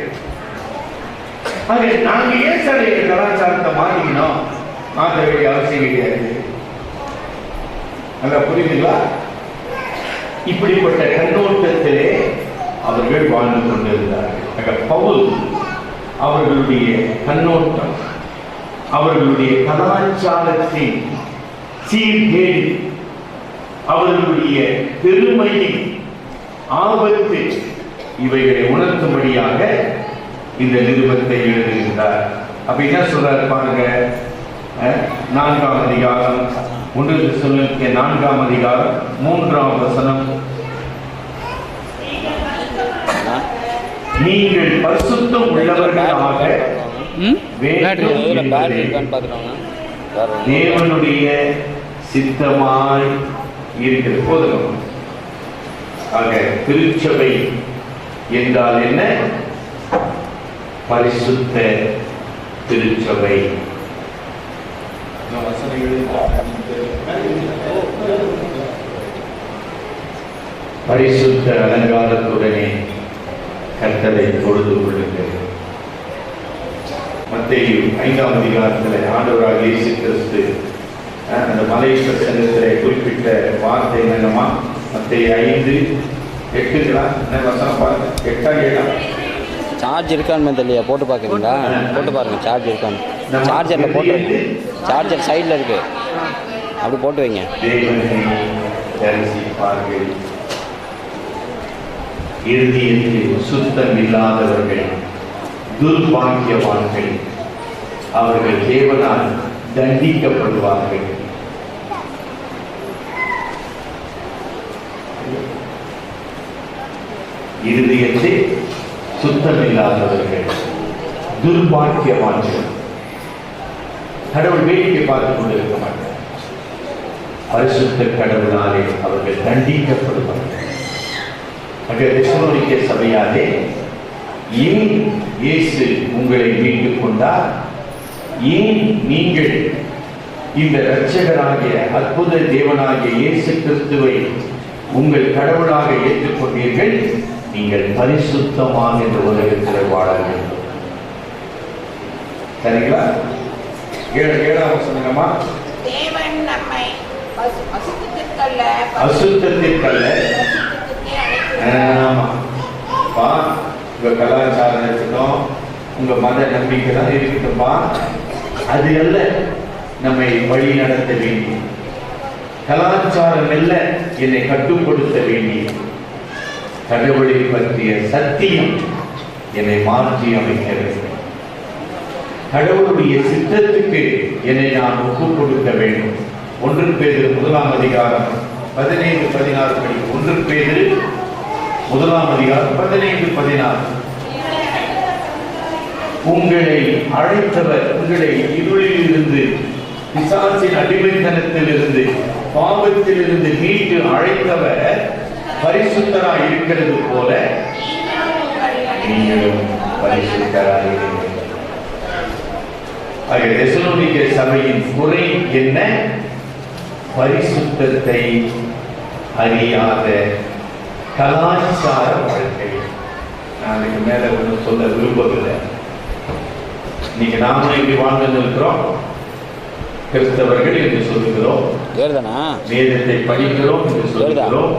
ஆக நாங்க ஏன் சார் எங்க கலாச்சாரத்தை மாறிக்கணும்? மாற்ற வேண்டிய அவசியம் கிடையாது. அங்க புரியுதுங்களா? இப்படிப்பட்ட கண்ணோட்டத்திலே அவர்கள் வாழ்ந்து கொண்டிருந்தார்கள். பவுல் அவர்களுடைய கண்ணோட்டம், அவர்களுடைய கலாச்சாரத்தின் சீர்கேடு, அவர்களுடைய பெருமையின் ஆபத்து, இவைகளை உணர்த்தும்படியாக இந்த நிருபத்தை எழுதுகின்றார். அப்ப என்ன சொல்றாரு பாருங்க. 4ஆம் அதிகாரம் 1 தெசலோனிக்கே 4ஆம் அதிகாரம் 3ஆம் வசனம். நீங்கள் பரிசுத்தம் உள்ளவர்களாக வேண்டும் என்பதே தேவனுடைய சித்தமாய் இருக்கிறது. போதும். ஆக திருச்சபை என்றால் என்ன? பரிசுத்த திருச்சபை. பரிசுத்த அலங்காரத்துடனே கர்த்தரை தொழுது கொள்ளுங்கள். மத்தேயு 5ஆம் அதிகாரத்தில் ஆண்டவராகிய இயேசு கிறிஸ்து அந்த மலை பிரசங்கத்தில் குறிப்பிட்ட வார்த்தை என்னமா? மத்தேயு 5:8 என்ன வசனம் பாருங்க. 8-7 சார்ஜ் இருக்கான்னு தெரியல. போட்டு பார்க்குறீங்களா? போட்டு பாருங்க சார்ஜ் இருக்கான்னு. சார்ஜரில் போட்டுருங்க. சார்ஜர் சைடில் இருக்கு, அப்படி போட்டு வைங்க. தேவனை தரிசிப்பார்கள். இறுதியில் சுத்தம் இல்லாதவர்கள் துர்பாக்கியவான்கள், அவர்கள் தேவனால் தண்டிக்கப்படுவார்கள். இருதயத்தில் சுத்தமில்லாதவர்கள் துர்பாக்கியவான்கள். கடவுள் வேடிக்கை பார்த்துக் கொண்டிருக்க மாட்டார். பரிசுத்த கடவுளாலே அவர்கள் தண்டிக்கப்படுவார்கள். தெசலோனிக்கே சபையாலே ஏன் இயேசு உங்களை மீட்டுக் கொண்டார்? ஏன் நீங்கள் இந்த இரட்சகராகிய அற்புத தேவனாகிய இயேசு கிறிஸ்துவை உங்கள் கடவுளாக ஏற்றுக்கொண்டீர்கள்? நீங்கள் பரிசுத்தமாக இந்த உலகத்தில் வாழ வேண்டும். சரிங்களா? 7 சொன்னீங்கம்மா. தேவன் நம்மை அசுத்தத்திற்கல்ல ஆமாப்பா, உங்க கலாச்சாரம் இருக்கட்டும், உங்க மத நம்பிக்கை தான் இருக்கட்டும்பா, அது அல்ல நம்மை வழி நடத்த வேண்டிய கலாச்சாரம் அல்ல என்னை கட்டுப்படுத்த வேண்டிய கடவுளை பற்றிய சத்தியம் என்னை மாற்றி அமைக்க வேண்டும். கடவுளுடைய சித்தத்துக்கு என்னை நான் ஒப்புக் கொடுக்க வேண்டும். 1 பேதுரு 1ஆம் அதிகாரம் 15-16 படி. 1 பேதுரு 1ஆம் அதிகாரம் 15-16. உங்களை அழைத்தவர் உங்களை இருளில் இருந்து, பிசாசின் அடிமைத்தனத்தில் இருந்து, பாவத்தில் இருந்து மீட்டு அழைத்தவர் பரிசுத்தராய் இருக்கிறது போல நீங்களும் பரிசுத்தராய் இருக்கிறீர்கள். தெசலோனிக்கே சபையின் குறை என்ன? பரிசுத்தத்தை அறியாத கலாச்சார வாழ்க்கை. நான் இதுக்கு மேல ஒன்றும் சொல்ல விரும்பவில்லை. இன்னைக்கு நாமளும் இப்படி வாழ்ந்து இருக்கிறோம். கிறிஸ்தவர்கள் என்று சொல்லுகிறோம், வேதத்தை படிக்கிறோம் என்று சொல்லுகிறோம்,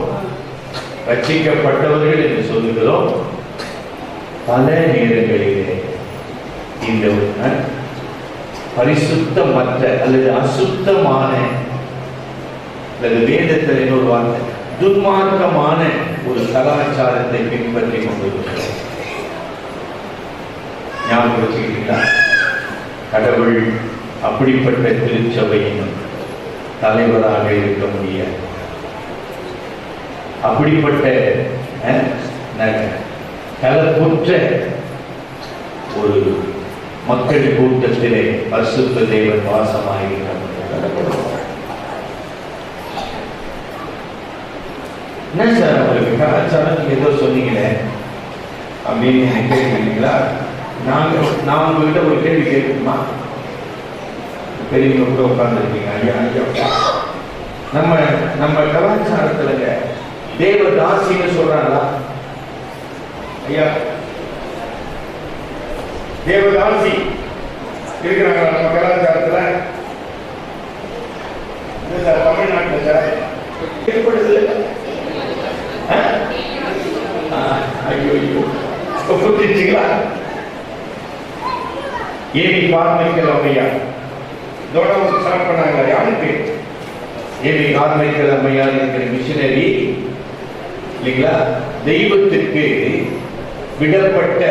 ரட்சிக்கப்பட்டவர்கள் என்று சொல்லுகிறோம். பல நேரங்களிலே இந்த பரிசுத்தமற்ற அல்லது அசுத்தமான அல்லது வேதத்தில் இன்னொரு வார்த்தை துன்மார்க்கமான ஒரு கலாச்சாரத்தை பின்பற்றி கொண்டிருக்கிறோம். ஞாபகம் வச்சுக்கிட்டீங்களா? கடவுள் அப்படிப்பட்ட திருச்சபையின் தலைவராக இருக்க முடியாது. அப்படிப்பட்ட கலப்புற்ற ஒரு மக்கள் கூட்டத்திலே பரிசுத்த தேவன் வாசமாயிருக்கிறார். என்ன சார் உங்களுக்கு கலாச்சாரம் நீங்க ஏதோ சொன்னீங்களே அப்படின்னு கேட்கிறீங்களா? நான் உங்ககிட்ட ஒரு கேள்வி கேட்கணுமா? பெரியவங்க கூட உட்கார்ந்துருக்கீங்க. ஐயா ஐயா, நம்ம கலாச்சாரத்துல தேவதாசின்னு சொல்றாங்களா? ஐயா, தேவதாசி இருக்கிறாங்களா நம்ம கலாச்சாரத்துல? தமிழ்நாட்டில் சார் ஏற்படுது. ஐயோ புரிஞ்சுங்களா? ஏமி கார்மைக்கல் அம்மையா இதோட ஸ்டார்ட் பண்ணாங்களா? யாருக்கு? ஏமி கார்மைக்கல் அம்மையா இருக்கிற மிஷனரி இல்லைங்களா? தெய்வத்திற்கு விடப்பட்ட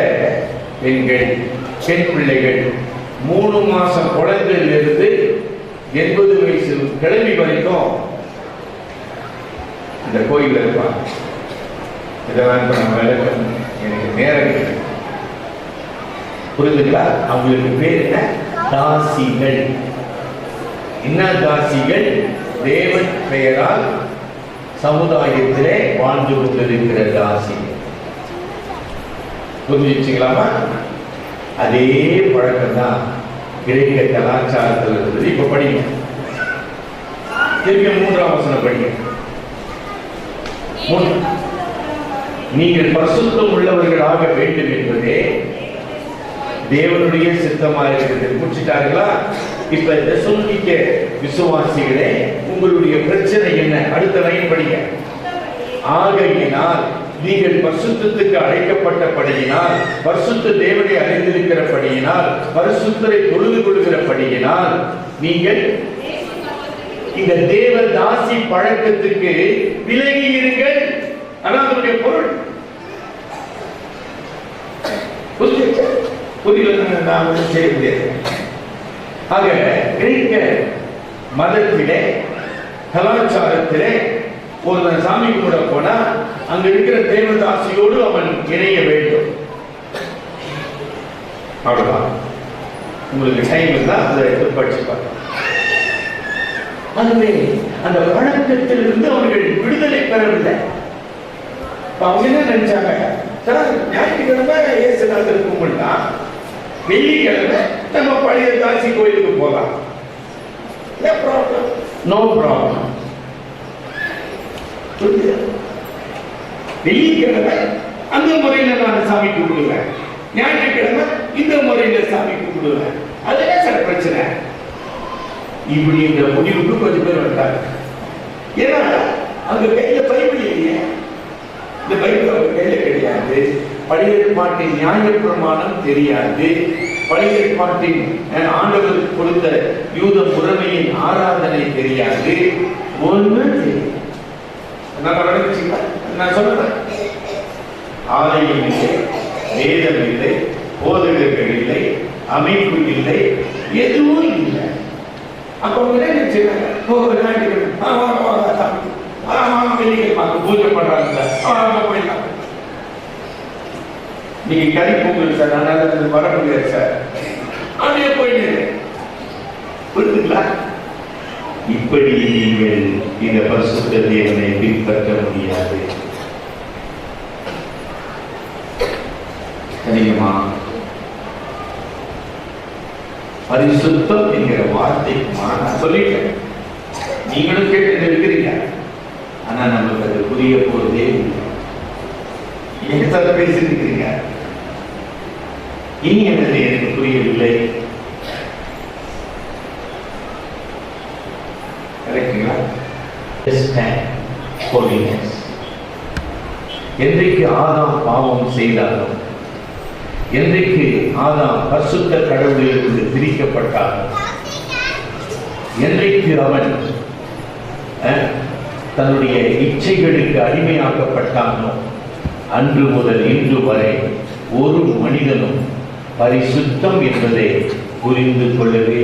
பெண்கள், பெண் பிள்ளைகள் 3 மாசம் குழந்தையிலிருந்து 80 வயசு கிளம்பி வரைக்கும் இந்த கோயிலில் இருப்பாங்க. இதெல்லாம் இப்ப நம்ம எனக்கு நேரம் புரிந்துங்களா? அவங்களுக்கு பேர் என்ன? தாசிகள். என்ன தாசிகள்? தேவன் பெயரால் சமுதாயத்திலே வாழ்ந்து கொண்டிருக்கிற தாசிகள். புரிஞ்சுச்சுங்களாமா? அதே பழக்கம் தான் கிரேக்க கலாச்சாரத்தில் இருந்தது. இப்ப படிங்க, திரும்ப 3ஆம் வசனம் படிங்க. நீங்கள் பரிசுத்தம் உள்ளவர்களாக வேண்டும் என்பதே தேவனுடைய சித்தமாக இருக்கிறது. முடிச்சிட்டார்களா? இப்ப தெசலோனிக்க விசுவாசிகளே, உங்களுடைய பிரச்சனை என்ன? அடுத்த லைன் படிங்க. ஆகையினால் நீங்கள் பரிசுத்தத்துக்கு அழைக்கப்பட்டபடியினால், பரிசுத்த தேவனை அறிந்திருக்கிறபடியினால், பரிசுத்தரை தொழுது கொள்கிறபடியினால் நீங்கள் இந்த தேவ தாசி பழக்கத்துக்கு விலகி இருங்கள். அதான் அதனுடைய பொருள். புரியல? நான் செய்ய முடியாது. ஆக கிரேக்க மதத்திலே கலாச்சாரத்திலே ஒருவன் சாமி கும்பிட போனா அங்க இருக்கிற தேவதாசியோடு அவன் இணைய வேண்டும். அவ்வளவுதான். உங்களுக்கு டைம் இருந்தா அதை எடுத்து படிச்சு பார்க்கலாம். அதுவே அந்த பழக்கத்திலிருந்து அவர்கள் விடுதலை பெறவில்லை. அவங்க என்ன நினைச்சாங்க? சார், ஞாயிற்றுக்கிழமை இயேசுநாதர் கும்பிடலாம், வெள்ளிக்கிழமை நம்ம பழைய தாசி கோயிலுக்கு போகலாம். No problem. வெள்ளிக்கிழமை அந்த முறையில நான் சாமி கும்பிடுவேன், ஞாயிற்றுக்கிழமை இந்த முறையில சாமி கும்பிடுவேன். அதுவே சார் பிரச்சனை. இப்படி இந்த முடிவுக்கு கொஞ்சம் பேர் வந்தாங்க. ஏன்னா அங்க கையில பைபிள் இல்லையே. இந்த பைபிள் அவங்க கையில கிடையாது. பழைய ஏற்பாட்டின் நியாய பிரமாணம் தெரியாது. பழைய ஏற்பாட்டின் ஆண்டவருக்கு கொடுத்த யூத முறைமையின் ஆராதனை தெரியாது. ஒன்று நான் சொல்றேன், ஆலயம் இல்லை, வேதம் இல்லை, போதகர்கள் இல்லை, அமைப்பு இல்லை, எதுவும் இல்லை. அப்ப பூஜை பண்றாங்க. நீங்க கறி பொங்கல் சார், அதனால வர முடியாது சார், அப்படியே போயிட்டு. புரியுதுங்களா? இப்படி நீங்கள் இந்த பரிசுத்த தேவனை பின்பற்ற முடியாது. தெரியுமா? பரிசுத்தம் என்கிற வார்த்தை நான் சொல்லிட்டேன், நீங்களும் கேட்டு இருக்கிறீங்க. ஆனா நமக்கு அது புரிய போறதே இல்லை. பேசிருக்கிறீங்க, இனி என்னது எனக்கு புரியவில்லை. என்றைக்கு ஆதாம் பாவம் செய்தாலும், என்றைக்கு ஆதாம் பரிசுத்த கடவுளிலிருந்து பிரிக்கப்பட்டானோ, என்றைக்கு அவன் தன்னுடைய இச்சைகளுக்கு அடிமையாக்கப்பட்டானோ, அன்று முதல் இன்று வரை ஒரு மனிதனும் பரிசுத்தம் என்பதை புரிந்து கொள்ளவே.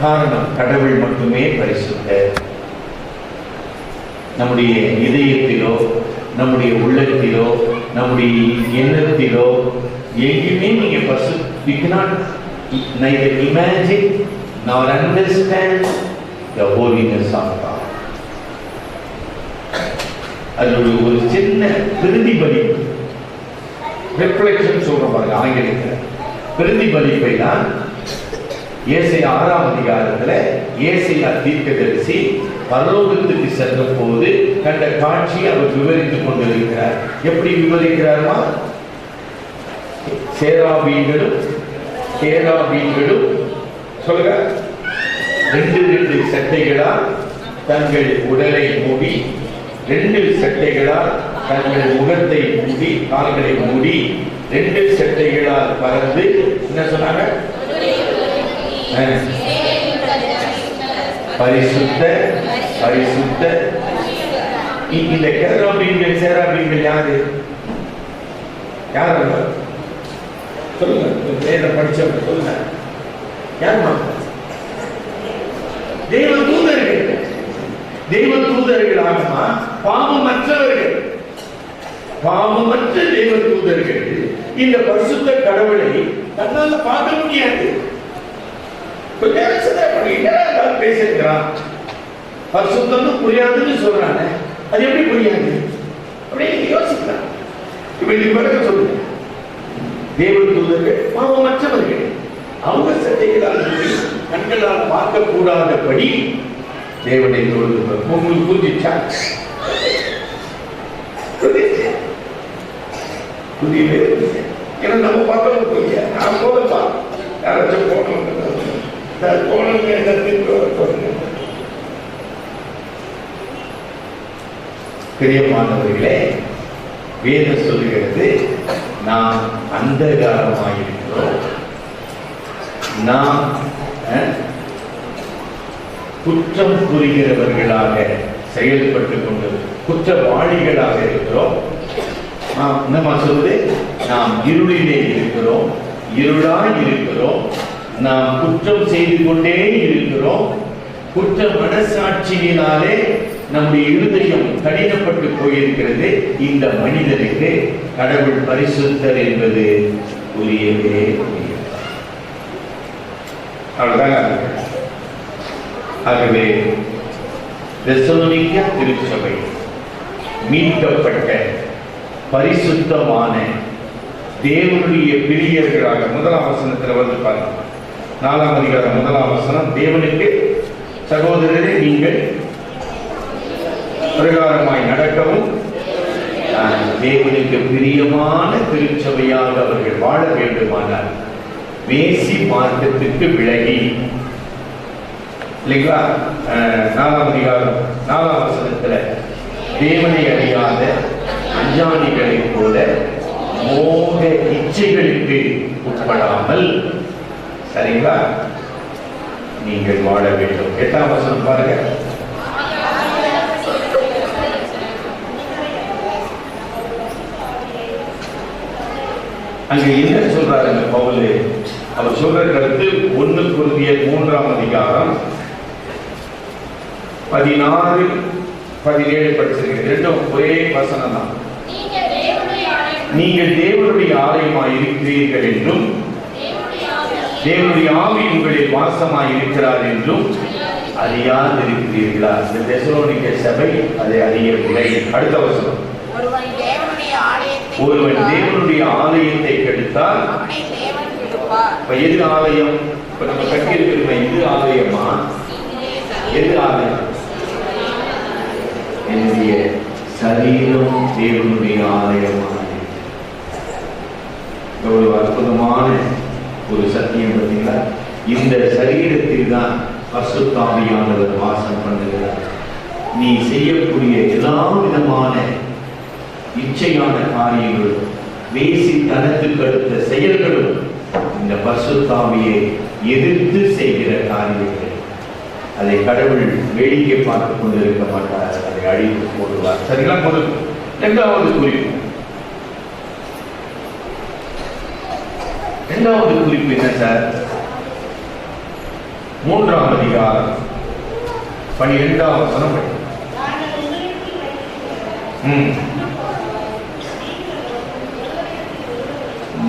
காரணம், கடவுள் மட்டுமே பரிசுத்தர். நம்முடைய இதயத்திலோ, நம்முடைய உள்ளத்திலோ, நம்முடைய எண்ணத்திலோ எங்குமே நீங்க you cannot neither imagine nor understand the holiness of God. அதனுடைய ஒரு சின்ன பிரதிபலிப்பு, ரிஃப்ளெக்ஷன் சொல்ற பாருங்க ஆங்கிலத்தில், பிரதிபலிப்பை தான் ஏசாயா 6ஆம் அதிகாரத்துல ஏசாயா தீர்க்கதரிசி பரலோகத்துக்கு சென்ற போது கண்ட காட்சி அவர் விவரித்துக் கொண்டிருக்கிறார். எப்படி விவரிக்கிறார்மா? சேராபீன்களும் கேராபீன்களும் சொல்லுங்க, 2 சட்டைகளால் தங்கள் உடலை மூடி, 2 சட்டைகளால் தங்கள் முகத்தை மூடி, கால்களை மூடி, 2 சட்டைகளால் பறந்து என்ன சொன்னாங்க? பரிசுத்த பரிசுத்த. இந்த கேராபீன்கள் சேராபீன்கள் யாரு? யார் சொல்லுங்க, வேதம் படிச்சவங்க சொல்லுங்க. யாருமா? தேவ தூதர்கள். தேவ தூதர்கள் ஆகுமா? பாவமற்றவர்கள், பாவமற்ற தேவ தூதர்கள் இந்த பரிசுத்த கடவுளை தன்னால பார்க்க முடியாது. பேசிருக்கிறான், பரிசுத்தம் புரியாதுன்னு சொல்றாங்க. அது எப்படி புரியாது அப்படின்னு யோசிக்கிறான். இப்ப நீ பிறகு சொல்லுங்க, தேவ தூதர்கள் பாவமற்றவர்கள், அவங்க சட்டைகளால் கண்களால் பார்க்க கூடாதபடி தேவனை தொழுது. உங்களுக்கு புரிஞ்சிச்சா? புரியல. ஏன்னா நம்ம பார்க்க புரிய நான் போதப்பா யாராச்சும் பிரியமானவர்களே, வேதம் சொல்லுகிறது நாம் அந்தகாரமாயிருக்கிறோம், நாம் குற்றம் புரிகிறவர்களாக செயல்பட்டு கொண்டு குற்றவாளிகளாக இருக்கிறோம். நம்ம சொல்வது நாம் இருளிலே இருக்கிறோம், இருளாய் இருக்கிறோம், நாம் குற்றம் செய்து கொண்டே இருக்கிறோம். குற்ற மனசாட்சியினாலே நம்முடைய இருதயம் கடினப்பட்டு போயிருக்கிறது. இந்த மனிதனுக்கு கடவுள் பரிசுத்தர் என்பது புரியவே அவ்வளவுதான். ஆகவே தெசலோனிக்கா திருச்சபை மீட்கப்பட்ட பரிசுத்தமான தேவனுடைய பிரியர்களாக, முதலாம் வசனத்தில் வந்து பாருங்க, 4ஆம் அதிகாரம் 1ஆம் வசனம், தேவனுக்கு சகோதரரை நீங்கள் பிரகாரமாய் நடக்கவும் தேவனுக்கு பிரியமான திருச்சபையாக அவர்கள் வாழ வேண்டுமானால் வேசி மார்க்கத்துக்கு விலகி, இல்லைங்களா? 4ஆம் அதிகாரம் 4ஆம் வசனத்துல தேவனை அறியாத அஞ்ஞானிகளைப் போல மோக இச்சைகளுக்கு உட்படாமல், சரிங்களா, நீங்கள் வாழ வேண்டும். 8ஆம் வசனம் பாருங்க. அங்க என்ன சொல்றாரு பவுல்? அவர் சொல்ற கருத்து 1 கொரிந்தியர் 3ஆம் அதிகாரம் 16, 17 படிச்சிருக்கீங்க. ரெண்டும் ஒரே வசனம் தான். நீங்கள் தேவனுடைய ஆலயமாய் இருக்கிறீர்கள் என்றும் தேவனுடைய ஆவி உங்களில் வாசமாய் இருக்கிறார் என்றும் அறியாதிருக்கிறீர்களா? இந்த தெசலோனிக்க சபை அதை அறியவில்லை. அடுத்த வசனம், ஒருவன் தேவனுடைய ஆலயத்தை கெடுத்தால், எது ஆலயம்? இப்ப நம்ம கட்டியிருக்கிறோம், இது ஆலயமா? எது ஆலயம்? என்னுடைய சரீரம் தேவனுடைய ஆலயமாக. எவ்வளவு அற்புதமான ஒரு சத்தியம் பார்த்தீங்களா? இந்த சரீரத்தில் தான் பரிசுத்த ஆவியானவர் வாசம் பண்ணுகிறார். நீ செய்யக்கூடிய எல்லா விதமான இச்சையான காரியங்களும், வேசித்தனத்துக்கு அடுத்த செயல்களும் இந்த பரிசுத்த ஆவியை எதிர்த்து செய்கிற காரியங்கள். அதை கடவுள் வேடிக்கை பார்த்து கொண்டிருக்க மாட்டார், அதை அழித்து போடுவார். சரிங்களா? முதல். இரண்டாவது குறிப்பு, இரண்டாவது குறிப்பு என்ன சார்? 3ஆம் அதிகாரம் 12ஆம் வசனம்.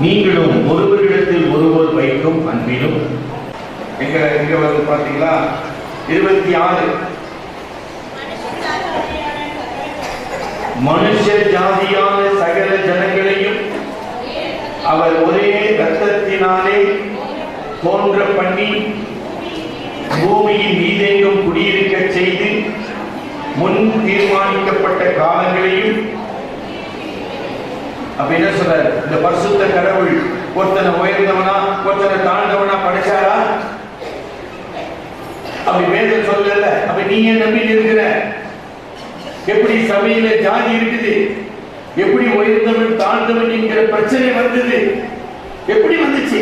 நீங்களும் ஒருவரிடத்தில் ஒருவர் வைக்கும் அன்பிலும், எங்க வந்து பாத்தீங்களா 26, மனுஷ ஜாதியான சகல ஜனங்களையும் அவர் ஒரே இரத்தத்தினாலே தோன்ற பண்ணி பூமியின் மீதெங்கும் குடியிருக்க செய்து முன் தீர்மானிக்கப்பட்ட காலங்களையும். அப்ப என்ன சொல்றாரு? இந்த பரிசுத்த கடவுள் ஒருத்தனை உயர்ந்தவனா ஒருத்தனை தாழ்ந்தவனா படைச்சாரா? அப்படி வேதம் சொல்லல. அப்ப நீங்க நம்பிட்டு இருக்கிற எப்படி சபையில ஜாதி இருக்குது, எப்படி உயர்ந்தவன் தாழ்ந்தவன் என்கிற பிரச்சனை வந்தது, எப்படி வந்துச்சு?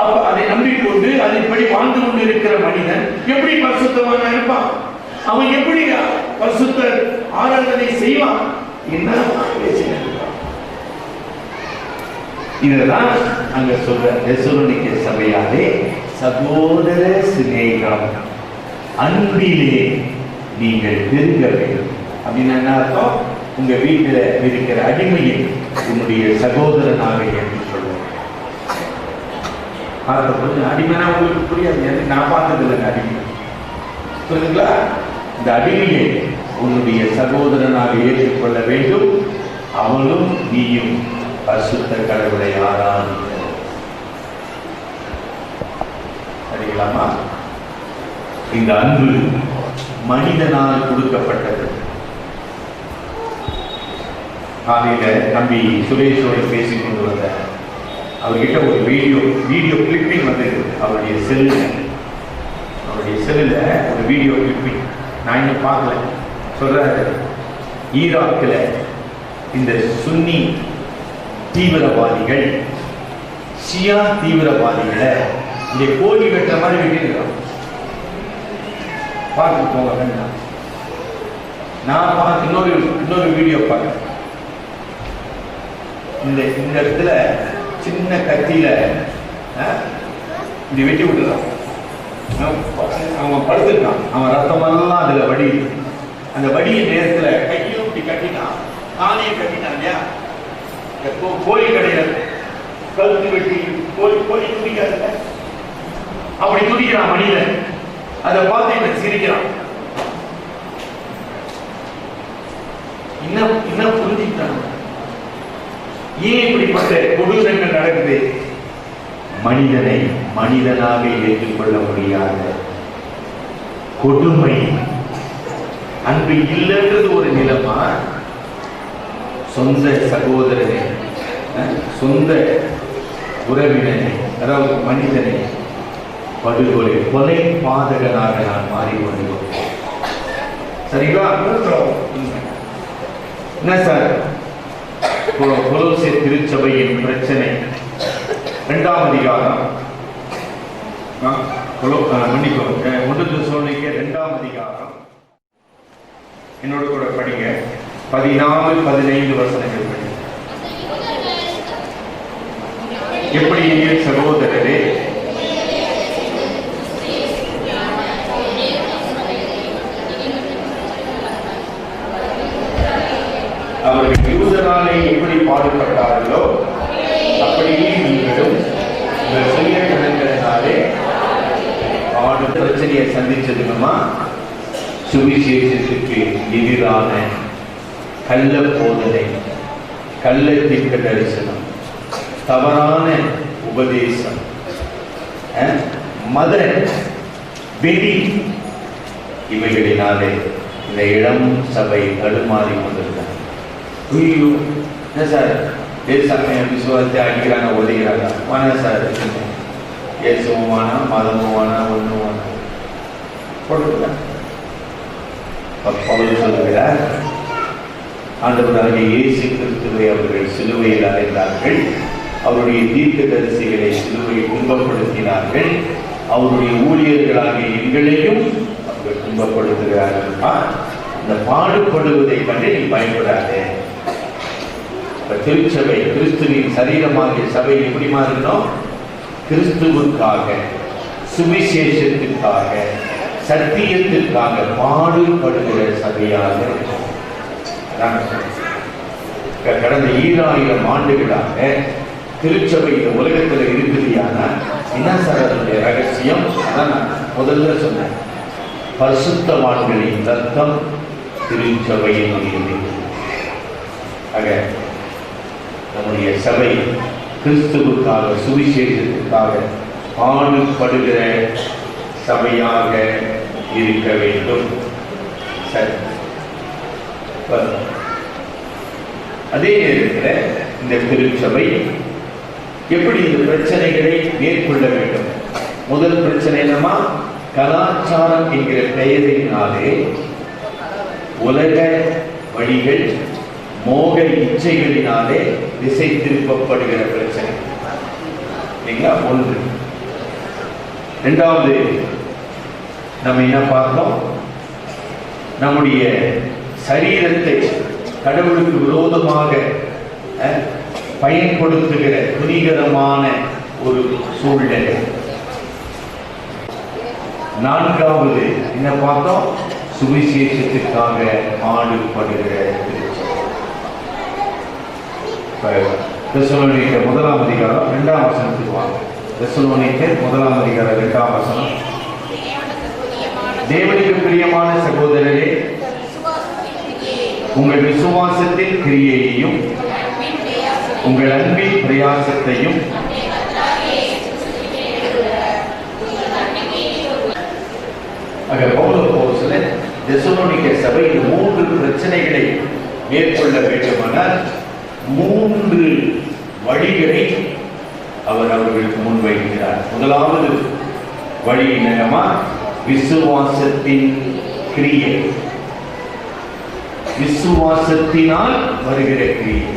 அப்ப அதை நம்பிக்கொண்டு அதன்படி வாழ்ந்து கொண்டு இருக்கிற மனிதன் எப்படி பரிசுத்தமான இருப்பான்? அவன் எப்படி பரிசுத்த ஆராதனை செய்வான்? என்ன இதெல்லாம் அங்க சொல்ற தெசலோனிக்க சபையாலே சகோதர சிநேகம், அன்பிலே நீங்கள் பெருக வேண்டும். அப்படின்னு என்ன அர்த்தம்? உங்க வீட்டில் இருக்கிற அடிமையை உன்னுடைய சகோதரனாக ஏற்றுக்கொள்ளும். அடிமைனா உங்களுக்கு புரியாது, நான் பார்த்தது இல்லைங்க அடிமை. புரியுதுங்களா? இந்த அடிமையை உன்னுடைய சகோதரனாக ஏற்றுக்கொள்ள வேண்டும், அவனும் நீயும் பரிசுத்த கடவுளை ஆராதிக்க. சரிங்களாமா? இந்த அன்பு மனிதனால் கொடுக்கப்பட்டது. காலையில தம்பி சுரேஷோடு பேசிக் கொண்டு வந்த அவர்கிட்ட ஒரு வீடியோ கிளிப்பிங் வந்தது. அவருடைய செல்லுல ஒரு வீடியோ கிளிப்பிங் நான் இன்னும் பார்க்கல. சொல்றாரு, ஈராக்கில் இந்த சுன்னி தீவிரவாதிகள் ஷியா தீவிரவாதிகளை இங்கே கோழி வெட்டுற மாதிரி வெட்டிருக்கிறோம். பார்த்து போங்க வேண்டாம். நான் பார்த்து இன்னொரு வீடியோ பார்க்க. இந்த இடத்துல சின்ன கத்தியில இந்த வெட்டி விட்டுறான். அவன் படுத்துட்டான், அவன் ரத்தமெல்லாம் அதுல வடி. அந்த வடிய நேரத்துல கையும் இப்படி கட்டினான், காலையும் கட்டினான் இல்லையா? கோழி கடையில கழுத்து வெட்டி கோழி துடிக்காத அப்படி துடிக்கிறான் மனிதன். அதை பார்த்து இவன் சிரிக்கிறான். என்ன புரிஞ்சுக்கிட்டான்? ஏன் இப்படிப்பட்ட கொடூரங்கள் நடக்குது? மனிதனை மனிதனாக ஏற்றுக்கொள்ள முடியாத கொடுமை. அன்பு இல்லைன்றது ஒரு நிலமா? சொந்த சகோதரனை, சொந்த உறவினனை, அதாவது மனிதனை படுகொலை கொலை பாதகனாக நான் மாறிக்கொண்டோம். சரிங்களா? என்ன சார் கொலோசிய திருச்சபையின் பிரச்சனை? 2ஆம் அதிகாரம், மன்னிக்கும் 1 தெசலோனிக்கே 2ஆம் அதிகாரம், என்னோட கூட படிங்க. 14-15 வசனங்கள் படி. எப்படி சகோதரரே, அவர்கள் யூதராலே எப்படி பாடுபட்டார்களோ அப்படியே நீங்களும் உங்கள் சிறிய கணக்கினாலே பாடு பிரச்சனையை சந்திச்சதுமா சுவிசேஷத்துக்கு எதிரான கள்ள போதனை, கள்ள தீர்க்க தரிசனம், தவறான உபதேசம், மத வெறி, இவைகளினாலே இந்த இளம் சபை தடுமாறி கொண்டிருக்கிறார். என்ன சார் சமயம் விசுவாசத்தை அடிக்கிறாங்க, ஒதுக்கிறாங்க. வானா சார், இயேசுவும் வானா, மதமும் வானா, ஒன்றும் வானா போட்டுக்கிறாங்க. சொல்லுகிறார், ஆண்டவராகிய இயேசு கிறிஸ்துவை அவர்கள் சிலுவையில் அறைந்தார்கள், அவருடைய தீர்க்க தரிசிகளை சிலுவையை துன்பப்படுத்தினார்கள், அவருடைய ஊழியர்களாகிய எங்களையும் அவர்கள் துன்பப்படுத்துகிறார்கள். இந்த பாடுபடுவதை கண்டு நீ பயப்படாதே. திருச்சபை கிறிஸ்துவின் சரீரமாகிய சபை எப்படி மாறணும்? கிறிஸ்துவுக்காக, சுவிசேஷத்திற்காக, சத்தியத்திற்காக பாடுபடுகிற சபையாக. கடந்த 2000 ஆண்டுகளாக திருச்சபை இந்த உலகத்தில் இருக்குதுன்னா என்ன சார் அதனுடைய ரகசியம்? அதான் நான் முதல்ல சொன்னேன். பரிசுத்தவான்களின் ரத்தம் திருச்சபையினுடைய. ஆக நம்முடைய சபை கிறிஸ்துவுக்காக, சுவிசேஷத்துக்காக பாடுபடுகிற சபையாக இருக்க வேண்டும். சரி, அதே நேரத்தில் இந்த திருச்சபை எப்படி இந்த பிரச்சனைகளை மேற்கொள்ள வேண்டும்? முதல் பிரச்சனை என்னமா? கலாச்சாரம் என்கிற பெயரினாலே உலக வழிகள், மோக இச்சைகளினாலே திசை திருப்பப்படுகிற பிரச்சனை இல்லைங்களா? ஒன்று. இரண்டாவது, நம்ம என்ன பார்த்தோம்? நம்முடைய சரீரத்தை கடவுளுக்கு விரோதமாக பயன்படுத்துகிற துணிகரமான ஒரு சூழ்நிலை. நான்காவது என்ன பார்த்தோம்? சுவிசேஷத்திற்காக பாடுபடுகிற. தெசலோனிக்கர் 1ஆம் அதிகாரம் 2ஆம் வசனத்துக்கு வாங்க. தெசலோனிக்கர் 1ஆம் அதிகாரம் 2ஆம் வசனம். தேவனுக்கு பிரியமான சகோதரரே, உங்கள் விசுவாசத்தின் கிரியையையும் உங்கள் அன்பின் பிரயாசத்தையும் பவுல் தெசலோனிக்க சபை இந்த 3 பிரச்சனைகளை மேற்கொள்ள வேண்டுமானால் 3 வழிகளை அவர் அவர்களுக்கு முன்வைக்கிறார். முதலாவது வழி என்னமா? விசுவாசத்தின் கிரியை. விசுவாசத்தினால் வருகிற கிரியை.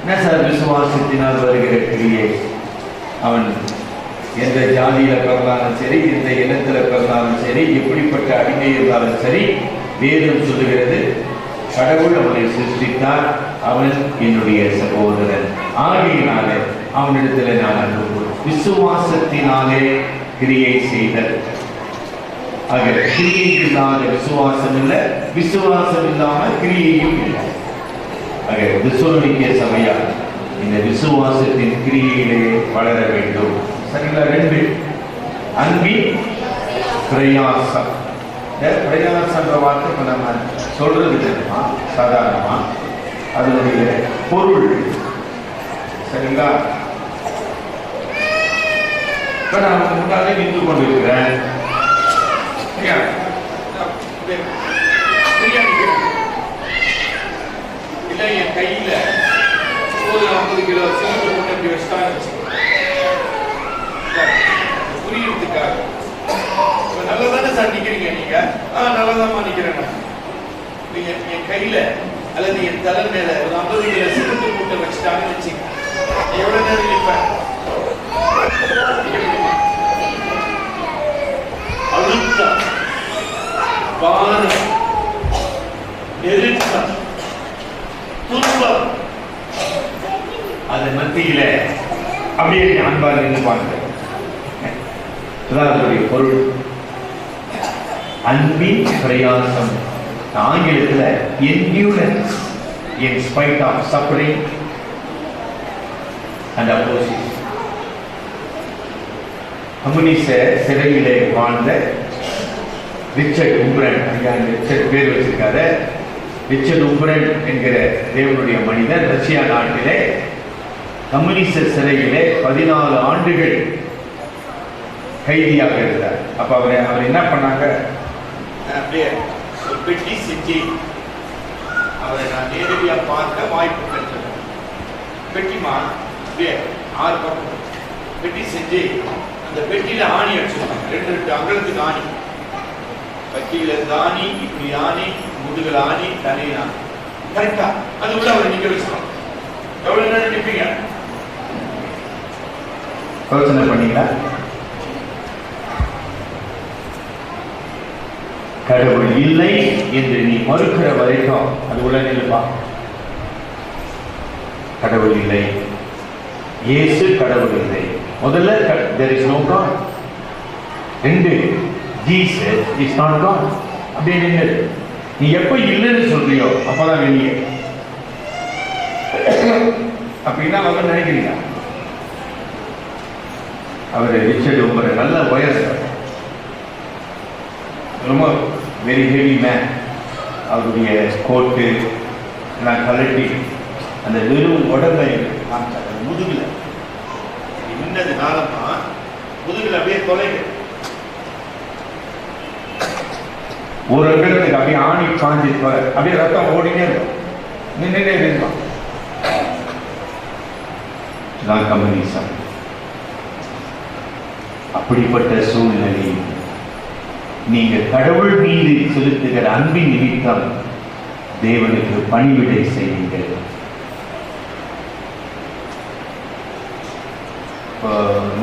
என்ன சார் விசுவாசத்தினால் வருகிற கிரியை? அவன் எந்த ஜாதியில பிறந்தாலும் சரி, எந்த இனத்துல பிறந்தாலும் சரி, எப்படிப்பட்ட அடிமை இருந்தாலும் சரி, வேதம் சொல்லுகிறது கடவுள் அவனை சிருஷ்டித்தார், அவன் என்னுடைய சகோதரன், ஆகையினாலே அவனிடத்துல நான் அன்பு. விசுவாசத்தினாலே கிரியை செய்தல். ஆக கிரியை இல்லாத விசுவாசம் இல்லை, விசுவாசம் இல்லாமல் கிரியையும் இல்லை. ஆக தெசலோனிக்கே சபையார் இந்த விசுவாசத்தின் கிரியையிலே வளர வேண்டும். சரிங்களா? 2 அன்பின் பிரயாசம். பிரயாசன்ற வார்த்தை இப்ப நம்ம சொல்றது தெரியுமா? சாதாரணமா அதனுடைய பொருள் சரிங்களா? இப்ப நான் முன்னாலே நின்று கொண்டிருக்கிறேன். இல்ல என் கையில ஒரு 50 கிலோ சிமெண்ட் கொண்டு வச்சுட்டாங்க புரியுறதுக்காக. நல்லா தானே சார் நிக்கிறீங்க நீங்க? நல்லா தான் நிக்கிறேன். நீங்க என் கையில அல்லது என் தலை மேல ஒரு 50 கிலோ சிமெண்ட் மூட்டை வச்சுட்டாங்கன்னு வச்சுங்க, எவ்வளவு நேரம் நிற்பேன்? அழுத்தம், பாரம், நெருக்கம், துன்பம், அதன் மத்தியில அப்படியே அன்பாக நின்றுப்பாங்க. அதனுடைய பொருள் அன்பின் பிரயாசம். ஆங்கிலத்தில் endurance in spite of suffering and opposition. Communist சிறையிலே வாழ்ந்த ரிச்சர்ட் உம்பரன், ரிச்சர்ட் பேர் வச்சிருக்காரு. ரிச்சர்ட் உம்பரன் என்கிற தேவனுடைய மனிதன் ரஷ்யா நாட்டிலே கம்யூனிஸ்ட சிறையிலே 14 ஆண்டுகள் கைதியாக இருந்தார். அப்ப அவர் என்ன பண்ணாங்க? அப்படியே ஒரு பெட்டி செஞ்சு அவரை நான் நேரடியா பார்க்க வாய்ப்பு கிடைச்சது. பெட்டிமா அப்படியே 6 பக்கம் பெட்டி செஞ்சு அந்த பெட்டியில ஆணி அடிச்சிருக்காங்க. 2 அகலத்துக்கு ஆணி, பெட்டியில ஆணி, இப்படி ஆணி, முதுகுல ஆணி, தலையில ஆணி, கரெக்டா அது உள்ள அவர் நிக்க வச்சிருக்காங்க. எவ்வளவு நேரம் நிற்பீங்க? யோசனை பண்ணீங்களா? கடவுள் இல்லை என்று நீ மறுக்கிற வரைக்கும் அது உள்ள நில்லுப்பா. கடவுள் இல்லை, இயேசு கடவுள் இல்லை. முதல்ல there is no God. 2 Jesus is not God. அப்படியே நின்று நீ எப்ப இல்லைன்னு சொல்றியோ அப்பதான் வெளியே. அப்படின்னா அவர் நினைக்கிறீங்க அவர் ரிச்சர்ட் உம்பரன் நல்ல வயசு, ரொம்ப வெரி ஹெவி மேன். அவருடைய கோட்டு நான் கலட்டி அந்த வெறும் உடம்பை காமிச்சாங்க. முதுகுல நின்னது நாளமா முதுகுல அப்படியே தொலைங்க, ஒரு இடத்துக்கு அப்படியே ஆணி காஞ்சி தொலை, அப்படியே ரத்தம் ஓடினே இருக்கும், நின்றுட்டே இருக்கலாம். நான் கம்யூனிசம். அப்படிப்பட்ட சூழ்நிலை நீங்கள் கடவுள் மீது செலுத்துகிற அன்பின் நிமித்தம் தேவனுக்கு பணிவிடை செய்யுங்கள்.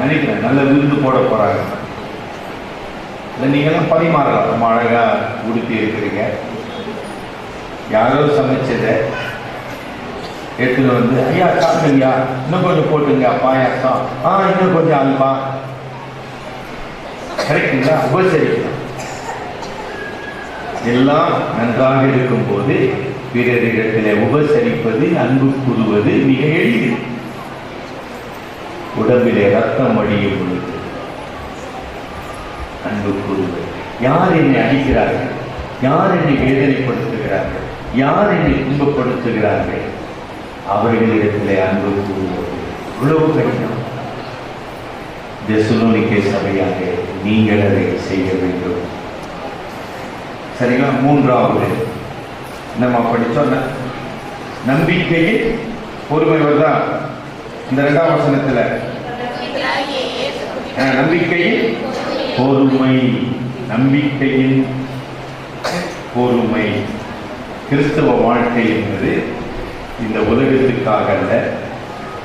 நினைக்கிறேன் நல்ல விருந்து போட போறாங்க. நீங்களாம் பரிமாறலாம். ரொம்ப அழகா உடுத்தி இருக்கிறீங்க. யாரோ சமைச்சதை எடுத்துட்டு வந்து ஐயா சாப்பிடுங்கய்யா, இன்னும் கொஞ்சம் போட்டுங்க பாயாசம், இன்னும் கொஞ்சம் அல்வா, கரெக்டுங்களா? உபசரிக்கலாம். எல்லாம் நன்றாக இருக்கும் போது பிறரிடத்திலே உபசரிப்பது, அன்பு கூறுவது மிக எளிது. உடம்பிலே ரத்தம் வடியும் பொழுது அன்பு கூறுவது. யார் என்னை அடிக்கிறார்கள், யார் என்னை வேதனைப்படுத்துகிறார்கள், யார் என்னை துன்பப்படுத்துகிறார்கள், அவர்களிடத்திலே அன்பு கூறுவது இவ்வளவு கடினம். தெசலோனிக்கே சபையாக நீங்கள் அதை செய்ய வேண்டும். சரிங்களா? மூன்றாவது நம்ம படிச்சோம், நம்பிக்கையில் பொறுமை வருதா? இந்த 2ஆம் வசனத்துல நம்பிக்கையில் பொறுமை, நம்பிக்கையின் பொறுமை. கிறிஸ்தவ வாழ்க்கை என்பது இந்த உலகத்துக்காக அல்ல,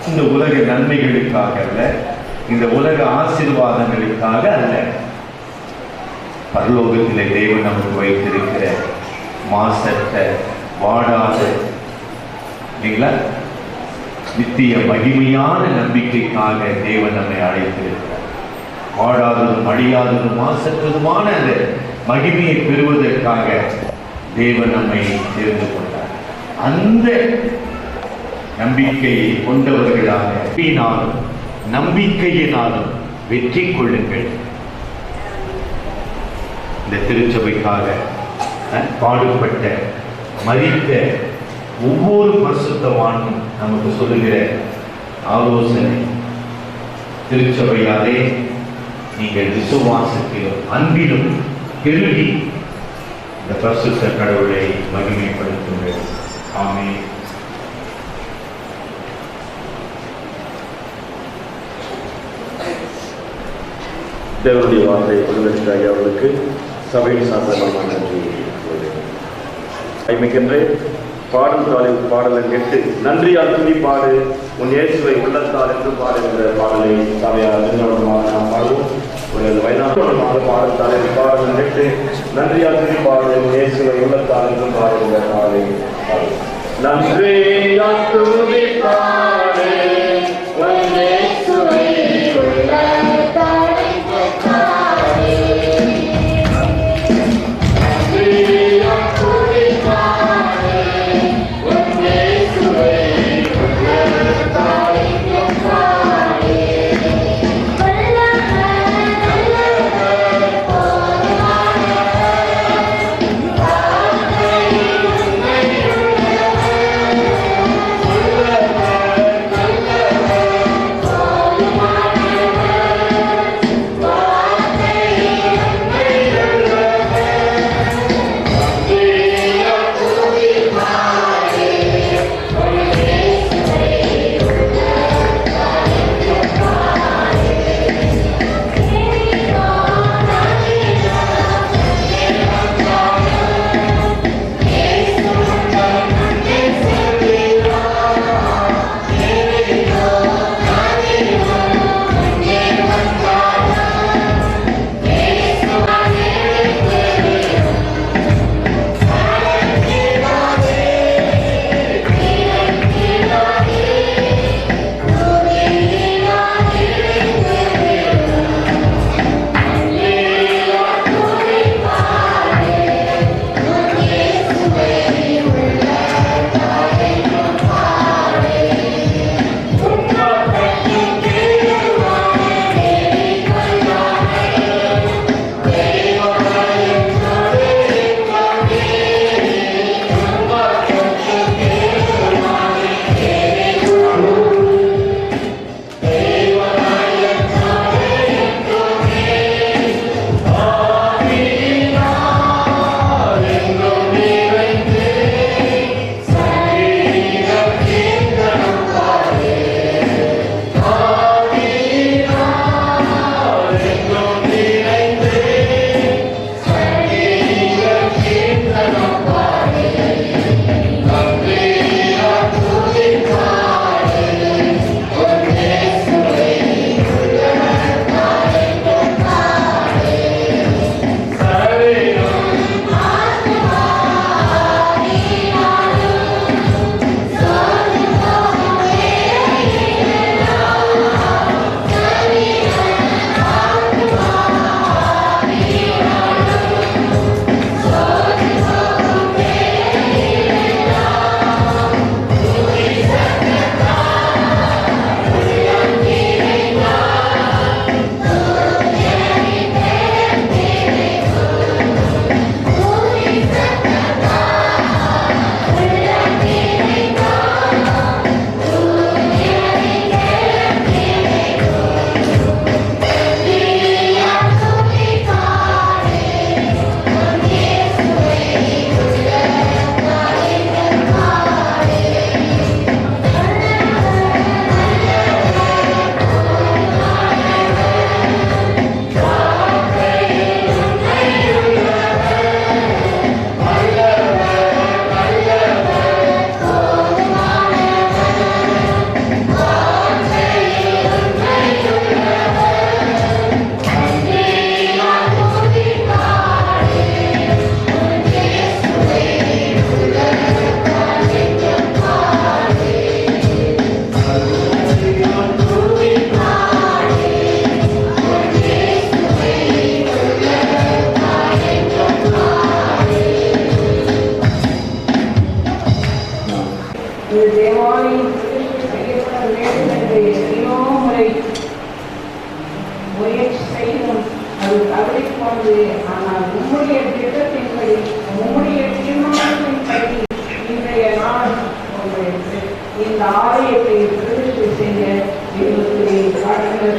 இந்த உலக நன்மைகளுக்காக அல்ல, இந்த உலக ஆசீர்வாதங்களுக்காக அல்ல. பரலோகத்திலே தேவன் நமக்கு வைத்திருக்கிற மாசற்ற வாடாத இல்லைங்களா நித்திய மகிமையான நம்பிக்கைக்காக தேவன் நம்மை அழைத்திருக்கிறார். வாடாததும் அழியாததும் மாசற்றதுமான அந்த மகிமையை பெறுவதற்காக தேவன் நம்மை தேர்ந்து கொண்டார். அந்த நம்பிக்கையை கொண்டவர்களாக நம்பிக்கையினாலும் வெற்றி கொள்ளுங்கள். இந்த திருச்சபைக்காக பாடுபட்ட மரித்த ஒவ்வொரு பரிசுத்தவானும் நமக்கு சொல்லுகிற ஆலோசனை, திருச்சபையாலே நீங்கள் விசுவாசத்திலும் அன்பிலும் பெருகி இந்த பரிசுத்த கடவுளை மகிமைப்படுத்துங்கள். ஆமென். தேவனுடைய வார்த்தை கொடுவதற்காக அவர்களுக்கு சபையின் சார்பாக நன்றி கைமிக்கின்றேன். பாடும் தாளில் பாடலை கேட்டு நன்றியால் துணி பாடு உன் இயேசுவை உள்ளத்தால் என்று பாடுகின்ற பாடலை சபையார் நாம் பாடுவோம். ஒரு வயதானமாக பாடத்தாலே பாடலை கேட்டு நன்றியால் துணி பாடு உன் இயேசுவை உள்ளத்தால் என்று பாடுகின்ற பாடலை நன்றியால் துணி பாடு உன் இயேசுவை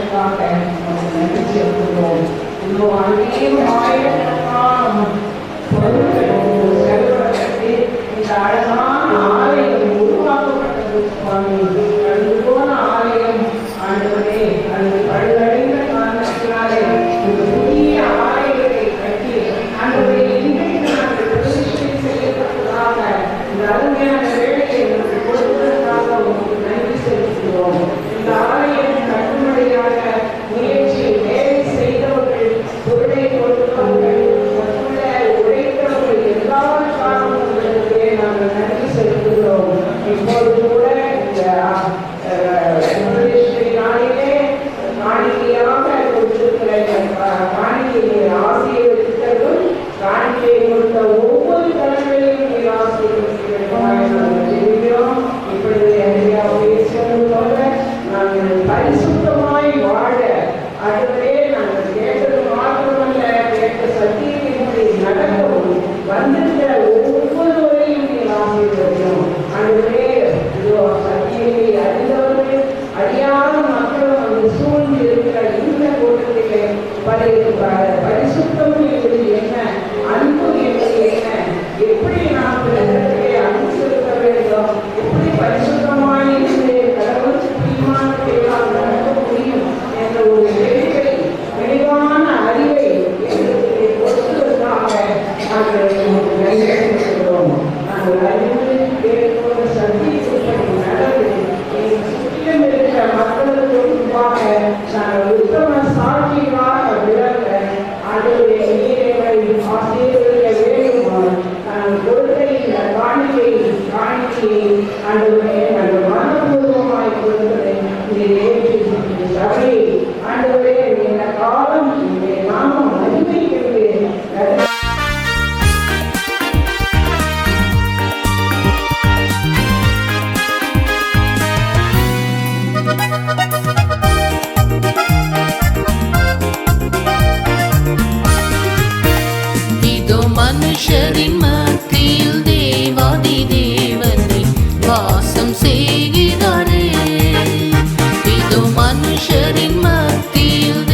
ஆலயத்திற்காக நன்றி செலுத்துகிறோம். இன்னும் ஆயிரக்கணக்கான பொருட்கள் செலவழித்து இந்த அழகான ஆலயம் உருவாக்கப்பட்டது சுவாமி. அது போன ஆலயம் ஆண்டவரே அது பழுதடைந்த காரணத்தினாலே இந்த புதிய ஆலயத்தை கட்டி ஆண்டவரே இன்றைக்கு நாங்கள் பிரதிஷ்டை செய்யப்பட்டதாக இந்த அருமையான வேலையை எங்களுக்கு கொடுத்ததற்காக உங்களுக்கு நன்றி செலுத்துகிறோம். இந்த ஆலயம் கட்டுமடையாக முயற்சி வேலை செய்தவர்கள், பொருளை கொடுத்தவர்கள், மற்றுள்ள உழைத்தவர்கள் எல்லாருக்காகவும் உங்களுக்கு நாங்கள் நன்றி செலுத்துகிறோம். இப்போது கூட இந்த நாளிலே காணிக்கையாக கொடுத்திருக்கிற காணிக்கையை ஆசீர்வதித்ததும் காணிக்கையை கொடுத்த ஒவ்வொரு தலைமையிலும் நீர் ஆசீர்வதிக்கிறோம். இப்பொழுது ஐயா பேசுவது போல நாங்கள் பரிசுத்தமாய் வாழ அதுவே நாங்கள் கேட்டது மாத்திரமல்ல, கேட்ட சத்தியத்தின்படி நடக்கவும் வந்திருக்கிற ஒவ்வொருவரையும் நீர் ஆசீர்வதிக்கிறோம். அதுவே இதோ சத்தியத்தை அறிந்தவர்கள் அறியாத மக்களும் அந்த சூழ்ந்து இருக்கிற இந்த கூட்டத்திலே பரிசுத்தம் என்பது என்ன, அன்பு என்பது என்ன, எப்படி நாம் பிறகு அன்பு செலுத்த வேண்டும், எப்படி பரிசுத்தமாய் இருந்து கடவுள் பிரியமானதையெல்லாம் நடக்க முடியும் என்ற ஒரு தெளிவான அறிவை எங்களுக்கு கொடுத்ததற்காக நாங்கள் நன்றி செலுத்துகிறோம். நாங்கள் அறிந்து கேட்போம் சத்தியத்தின்படி நடந்து எங்கள் சுற்றிலும் இருக்கிற மக்களுக்கு முன்பாக நாங்கள் உத்தம சாட்சிகளாக விளங்க ஆண்டவரே நீரை ஆசீர்வதிக்க வேண்டும். நாங்கள் கொடுத்த இந்த காணிக்கையை ஆண்டவரே நாங்கள் மனப்பூர்வமாய் கொடுத்ததை நீர் ஏற்றி சபையை ஆண்டவரே இந்த காலம் இந்த நாமம் மகிமைக்கிறது. இதோ மனுஷரின் மத்தியில் தேவாதி தேவனை வாசம் செய்கிறாரே. இதோ மனுஷரின் மத்தியில்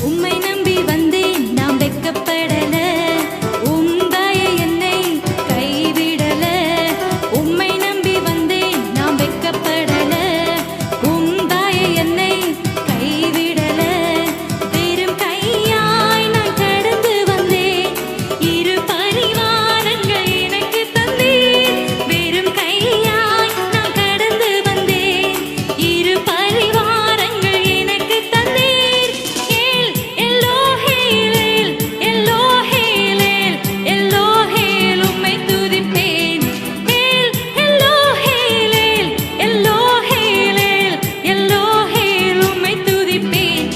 உம்மை நம்பி வந்தேன் நான் வெட்கப்படல உம் தயை என்னை கைவிடல உம்மை நம்பி வந்தேன் நான் வெட்கப்படல உம் தயை என்னை கைவிடல வெறும் கையாய் நான் கடந்து வந்தேன் இரு பரிவாரங்கள் எனக்கு தந்தீர் வெறும் கையாய் நான் கடந்து வந்தேன் இரு பரிவாரங்கள் எனக்கு தந்தீர் ஏல் எல்லோஹேல் எல்லோஹேல் எல்லோஹேல் உம்மை துதிப்பேன் ஏல் எல்லோஹேல் எல்லோஹேல் எல்லோஹேல் உம்மை துதிப்பேன்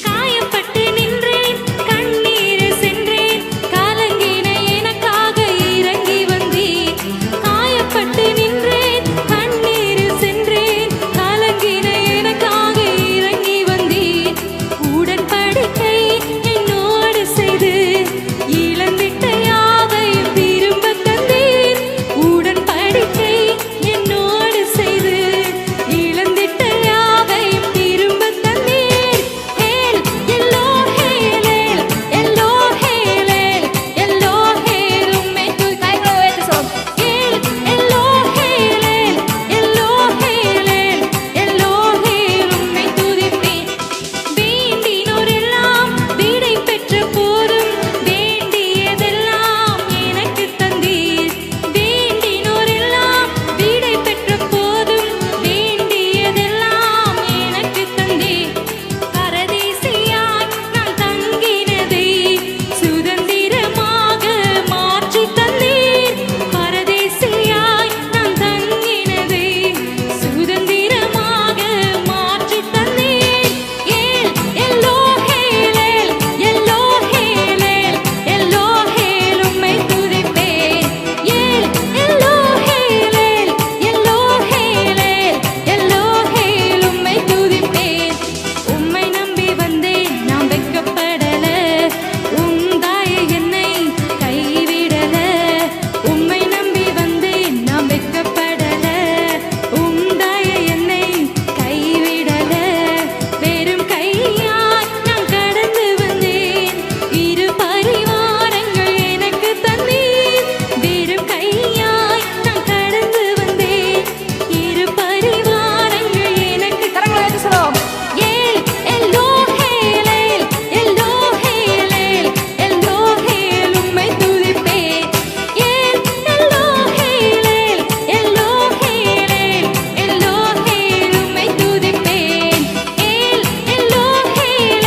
காயப்பட்டு நின்றேன் கண்ணீர் சென்றேன் கலங்கின எனக்காக இறங்கி வந்தீர் காயப்பட்டு நின்றேன் கண்ணீர் சென்றேன் கலங்கின எனக்காக இறங்கி வந்தீர் உடன்படிக்கை என்னோடு செய்து இழந்திட்ட யாவையும் திரும்ப தந்தீர் உடன்படிக்கை என்னோடு செய்து இழந்திட்ட யாவையும் திரும்ப தந்தீர் ஏல் எல்லோஹேல் எல்லோஹேல் எல்லோஹேல் உம்மை கைகளை உயர்த்தி சொல்லுங்க ஏல் எல்லோஹேல் எல்லோஹேல் எல்லோஹேல் உம்மை துதிப்பேன் வேண்டினோரெல்லாம் வீடை பெற்ற போதும் வேண்டியதெல்லாம் எனக்கு தந்தீர் வேண்டினோரெல்லாம் வீடை பெற்ற போதும் வேண்டியதெல்லாம் எனக்கு தந்தீர் பரதேசியாய் நான் தங்கினதை சுதந்திரமாக மாற்றி தந்தீர் பரதேசியாய் நான் தங்கினதை சுதந்திரமாக மாற்றி தந்தீர் ஏல் எல்லோஹேல் எல்லோஹேல் எல்லோஹேல் உம்மை துதிப்பேன் ஏல் எல்லோஹேல் எல்லோஹேல் எல்லோஹேல் உம்மை துதிப்பேன் உம்மை நம்பி வந்தேன் நான் வெட்கப்படல உம் தயை என்னை கைவிடல உம்மை நம்பி வந்தேன் நான் வெட்கப்படல உம் தயை என்னை கைவிடல வெறும் கையாய் நான் கடந்து வந்தேன் இரு பரிவாரங்கள் எனக்கு தந்தீர் வெறும் கையாய் நான் கடந்து வந்தேன் இரு பரிவாரங்கள் எனக்கு கரங்களை உயர்த்தி சொல்லுவோம் ஏல் எல்லோஹேல் எல்லோஹேல் எல்லோஹேல் உம்மை துதிப்பேன் ஏல் எல்லோஹேல் எல்லோஹேல் எல்லோஹேல் உம்மை துதிப்பேன் ஏல் எல்லோஹேல்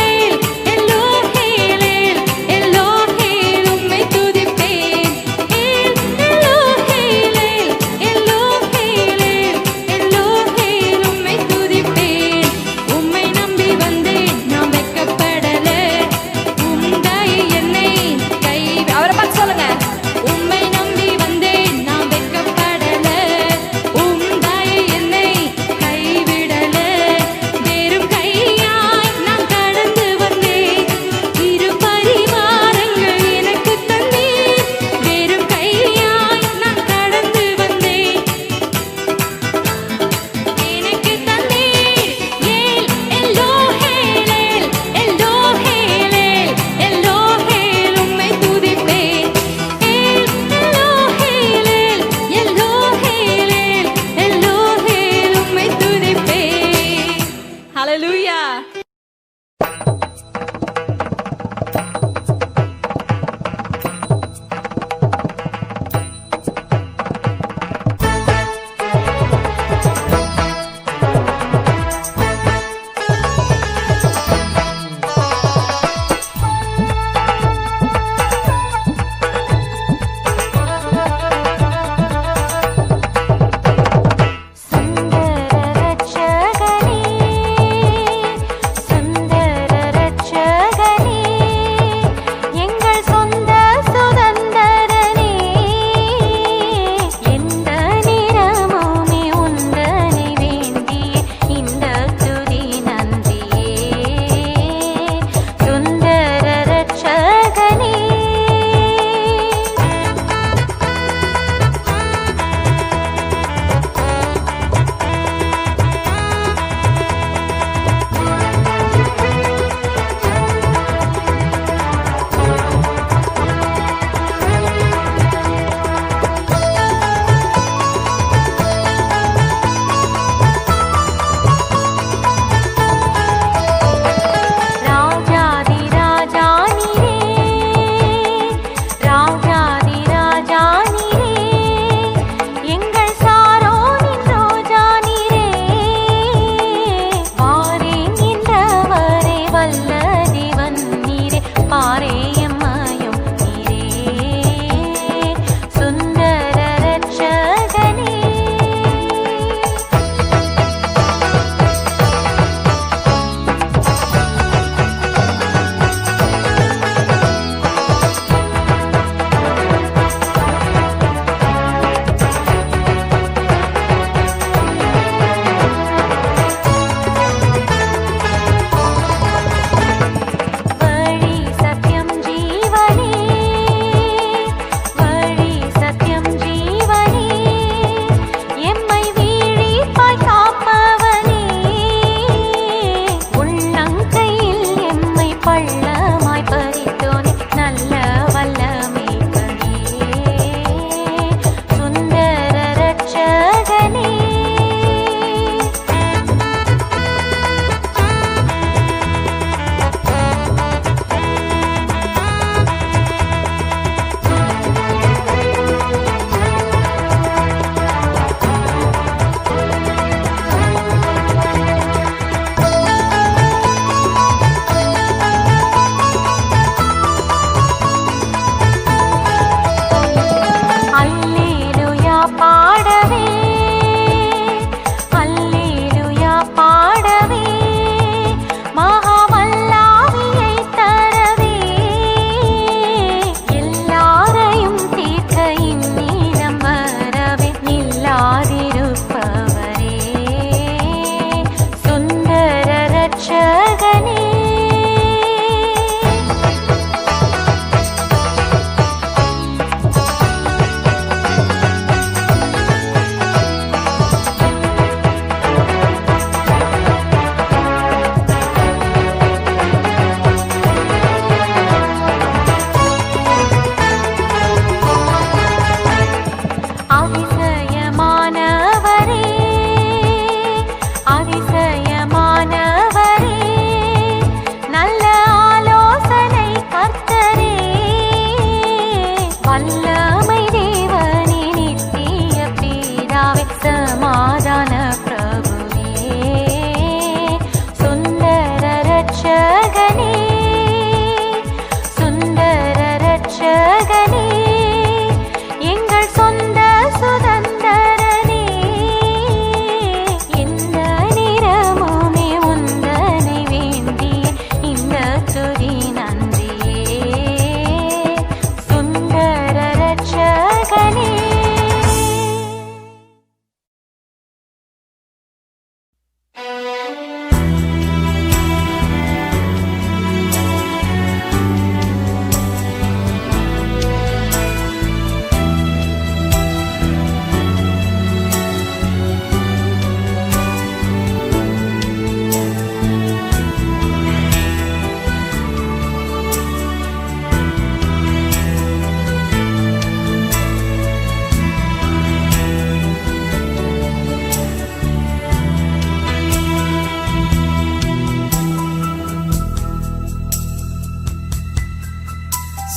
எல்லோஹேல் எல்லோஹேல் உம்மை துதிப்பேன் ஏல் எல்லோஹேல் எல்லோஹேல் எல்லோஹேல் உம்மை துதிப்பேன் உம்மை நம்பி வந்தேன் நான் வெட்கப்படல உம் தயை என்னை அவரை பார்த்து சொல்லுங்க உம்மை நம்பி வந்தேன் நான் வெட்கப்படல உம் தயை என்னை கைவிடல வெறும் கையாய் நான் கடந்து வந்தேன் இரு பரிவாரங்கள் எனக்கு தந்தீர் வெறும் கையாய் நான் கடந்து வந்தேன் எனக்கு தந்தீர் ஏல் எல்லோஹேல் எல்லோஹேல் எல்லோஹேல் உம்மை துதிப்பேன் ஏல் எல்லோஹேல் எல்லோஹேல் எல்லோஹேல் உம்மை துதிப்பேன் ஹல்லேலூயா சுந்தர ரட்சகனே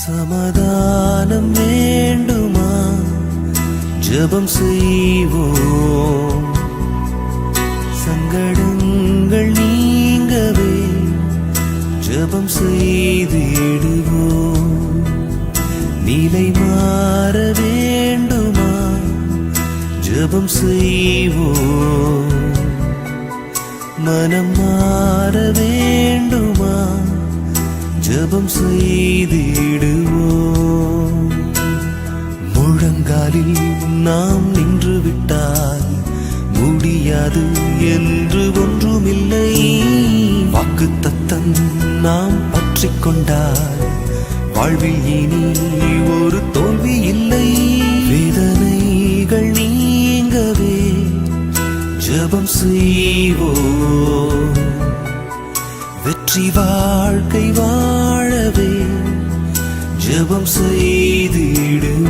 சமாதானம் வேண்டுமா ஜெபம் செய்வோம். சங்கடங்கள் நீங்கவே ஜெபம் செய்திடுவோம். நிலை மாற வேண்டுமா ஜெபம் செய்வோம். மனம் மாற வேண்டுமா ஜெபம் செய்திடுவோம். முழங்காலில் நாம் நின்று விட்டால் முடியாது என்று ஒன்றுமில்லை. வாக்குத்தத்தம் நாம் பற்றிக் கொண்டால் வாழ்வில் இனி ஒரு தோல்வி இல்லை. வேதனைகள் நீங்கவே ஜெபம் செய்வோம். வெற்றி வாழ்க்கை வாழவே ஜெபம் செய்திடுவோம்.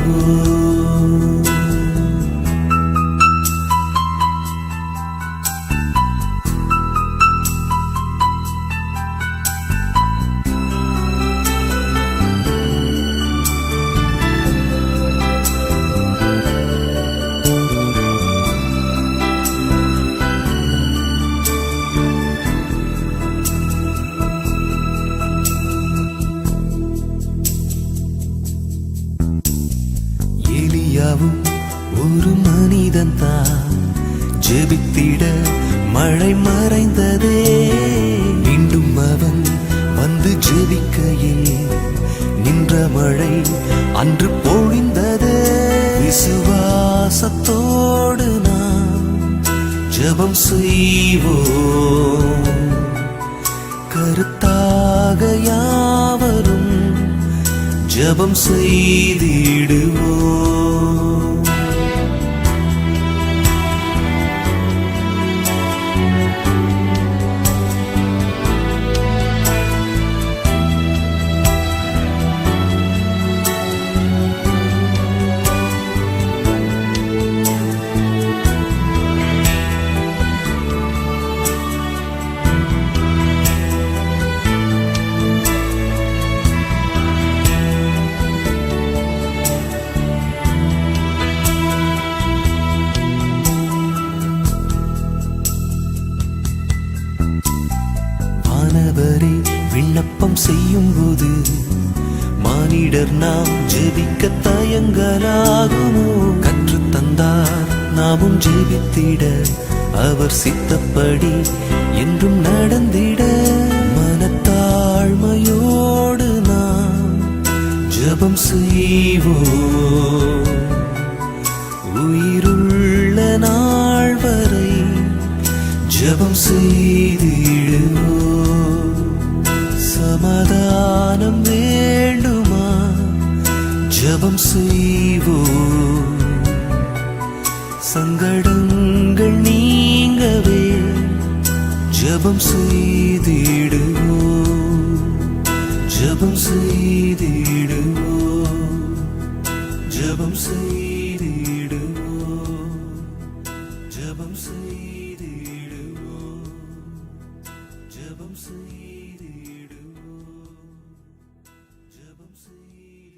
எலியாவும் ஒரு மனிதன் தான், ஜெபித்திட மழை மறைந்ததே. மீண்டும் அவன் வந்து ஜெபிக்கையில் நின்ற மழை அன்று பொழிந்ததே. விசுவாசத்தோடு நாம் ஜெபம் செய்வோம். கருத்தாக யாவரும் ஜெபம் செய்திடுவோம். வானவரே விண்ணப்பம் செய்யும் போது மானிடர் நாம் ஜெபிக்க தயங்கலாகுமோ? கற்று தந்தார் நாமும் ஜெபித்திட, அவர் சித்தப்படி என்றும் நடந்திட. மனத்தாழ்மையோடு நாம் ஜெபம் செய்வோம். உயிருள்ள நாள் வரை ஜெபம் செய்திடுவோம். சமாதானம் வேண்டுமா ஜெபம் செய்வோம். சங்கடங்கள் நீங்கவே ஜெபம் செய்திடுவோம். ஜெபம் செய்திடுவோம். ஜெபம் செய்திடுவோம். ஜெபம் செய்திடுவோம். ஜெபம் செய்திடுவோம். ஜெபம் செய்திடுவோம்.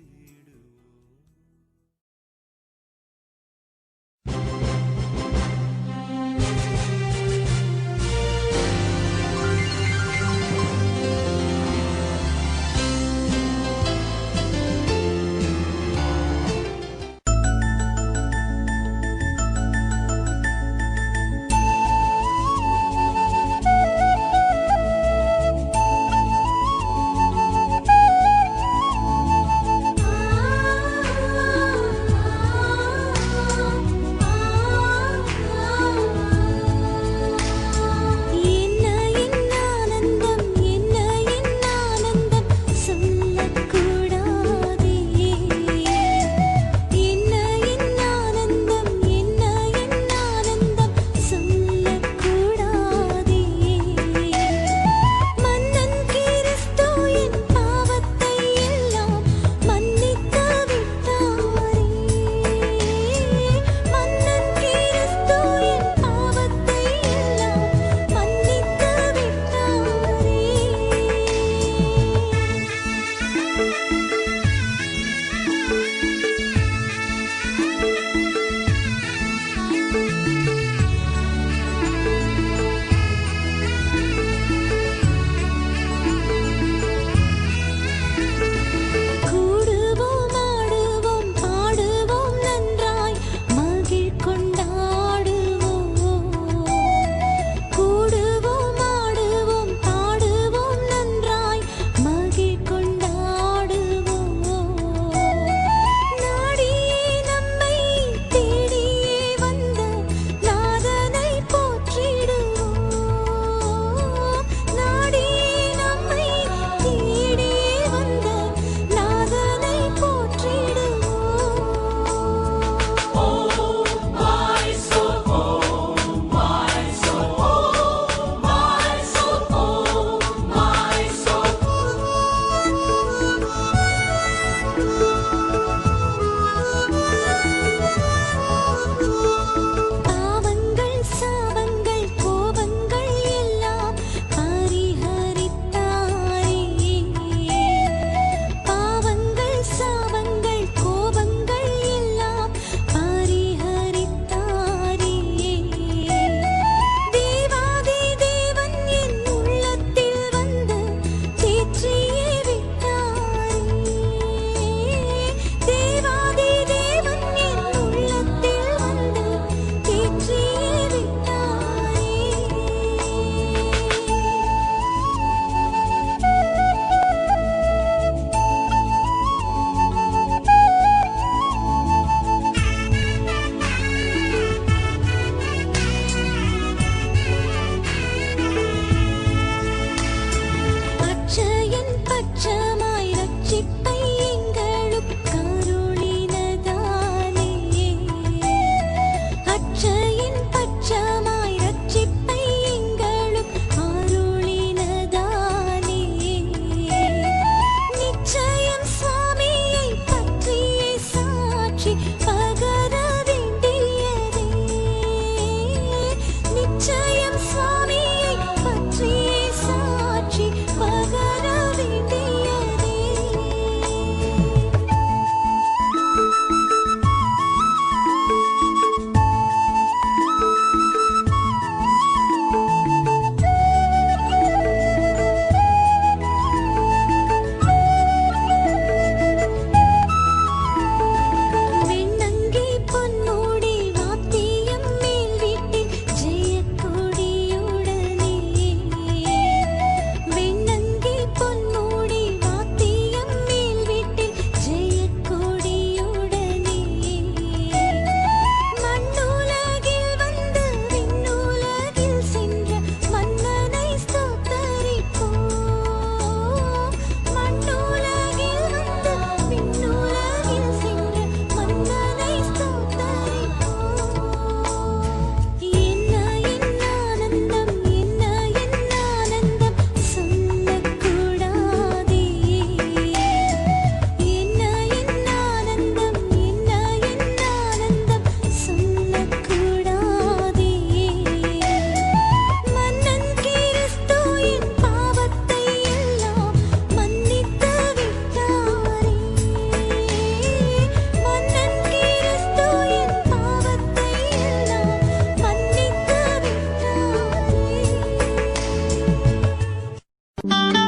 Thank you.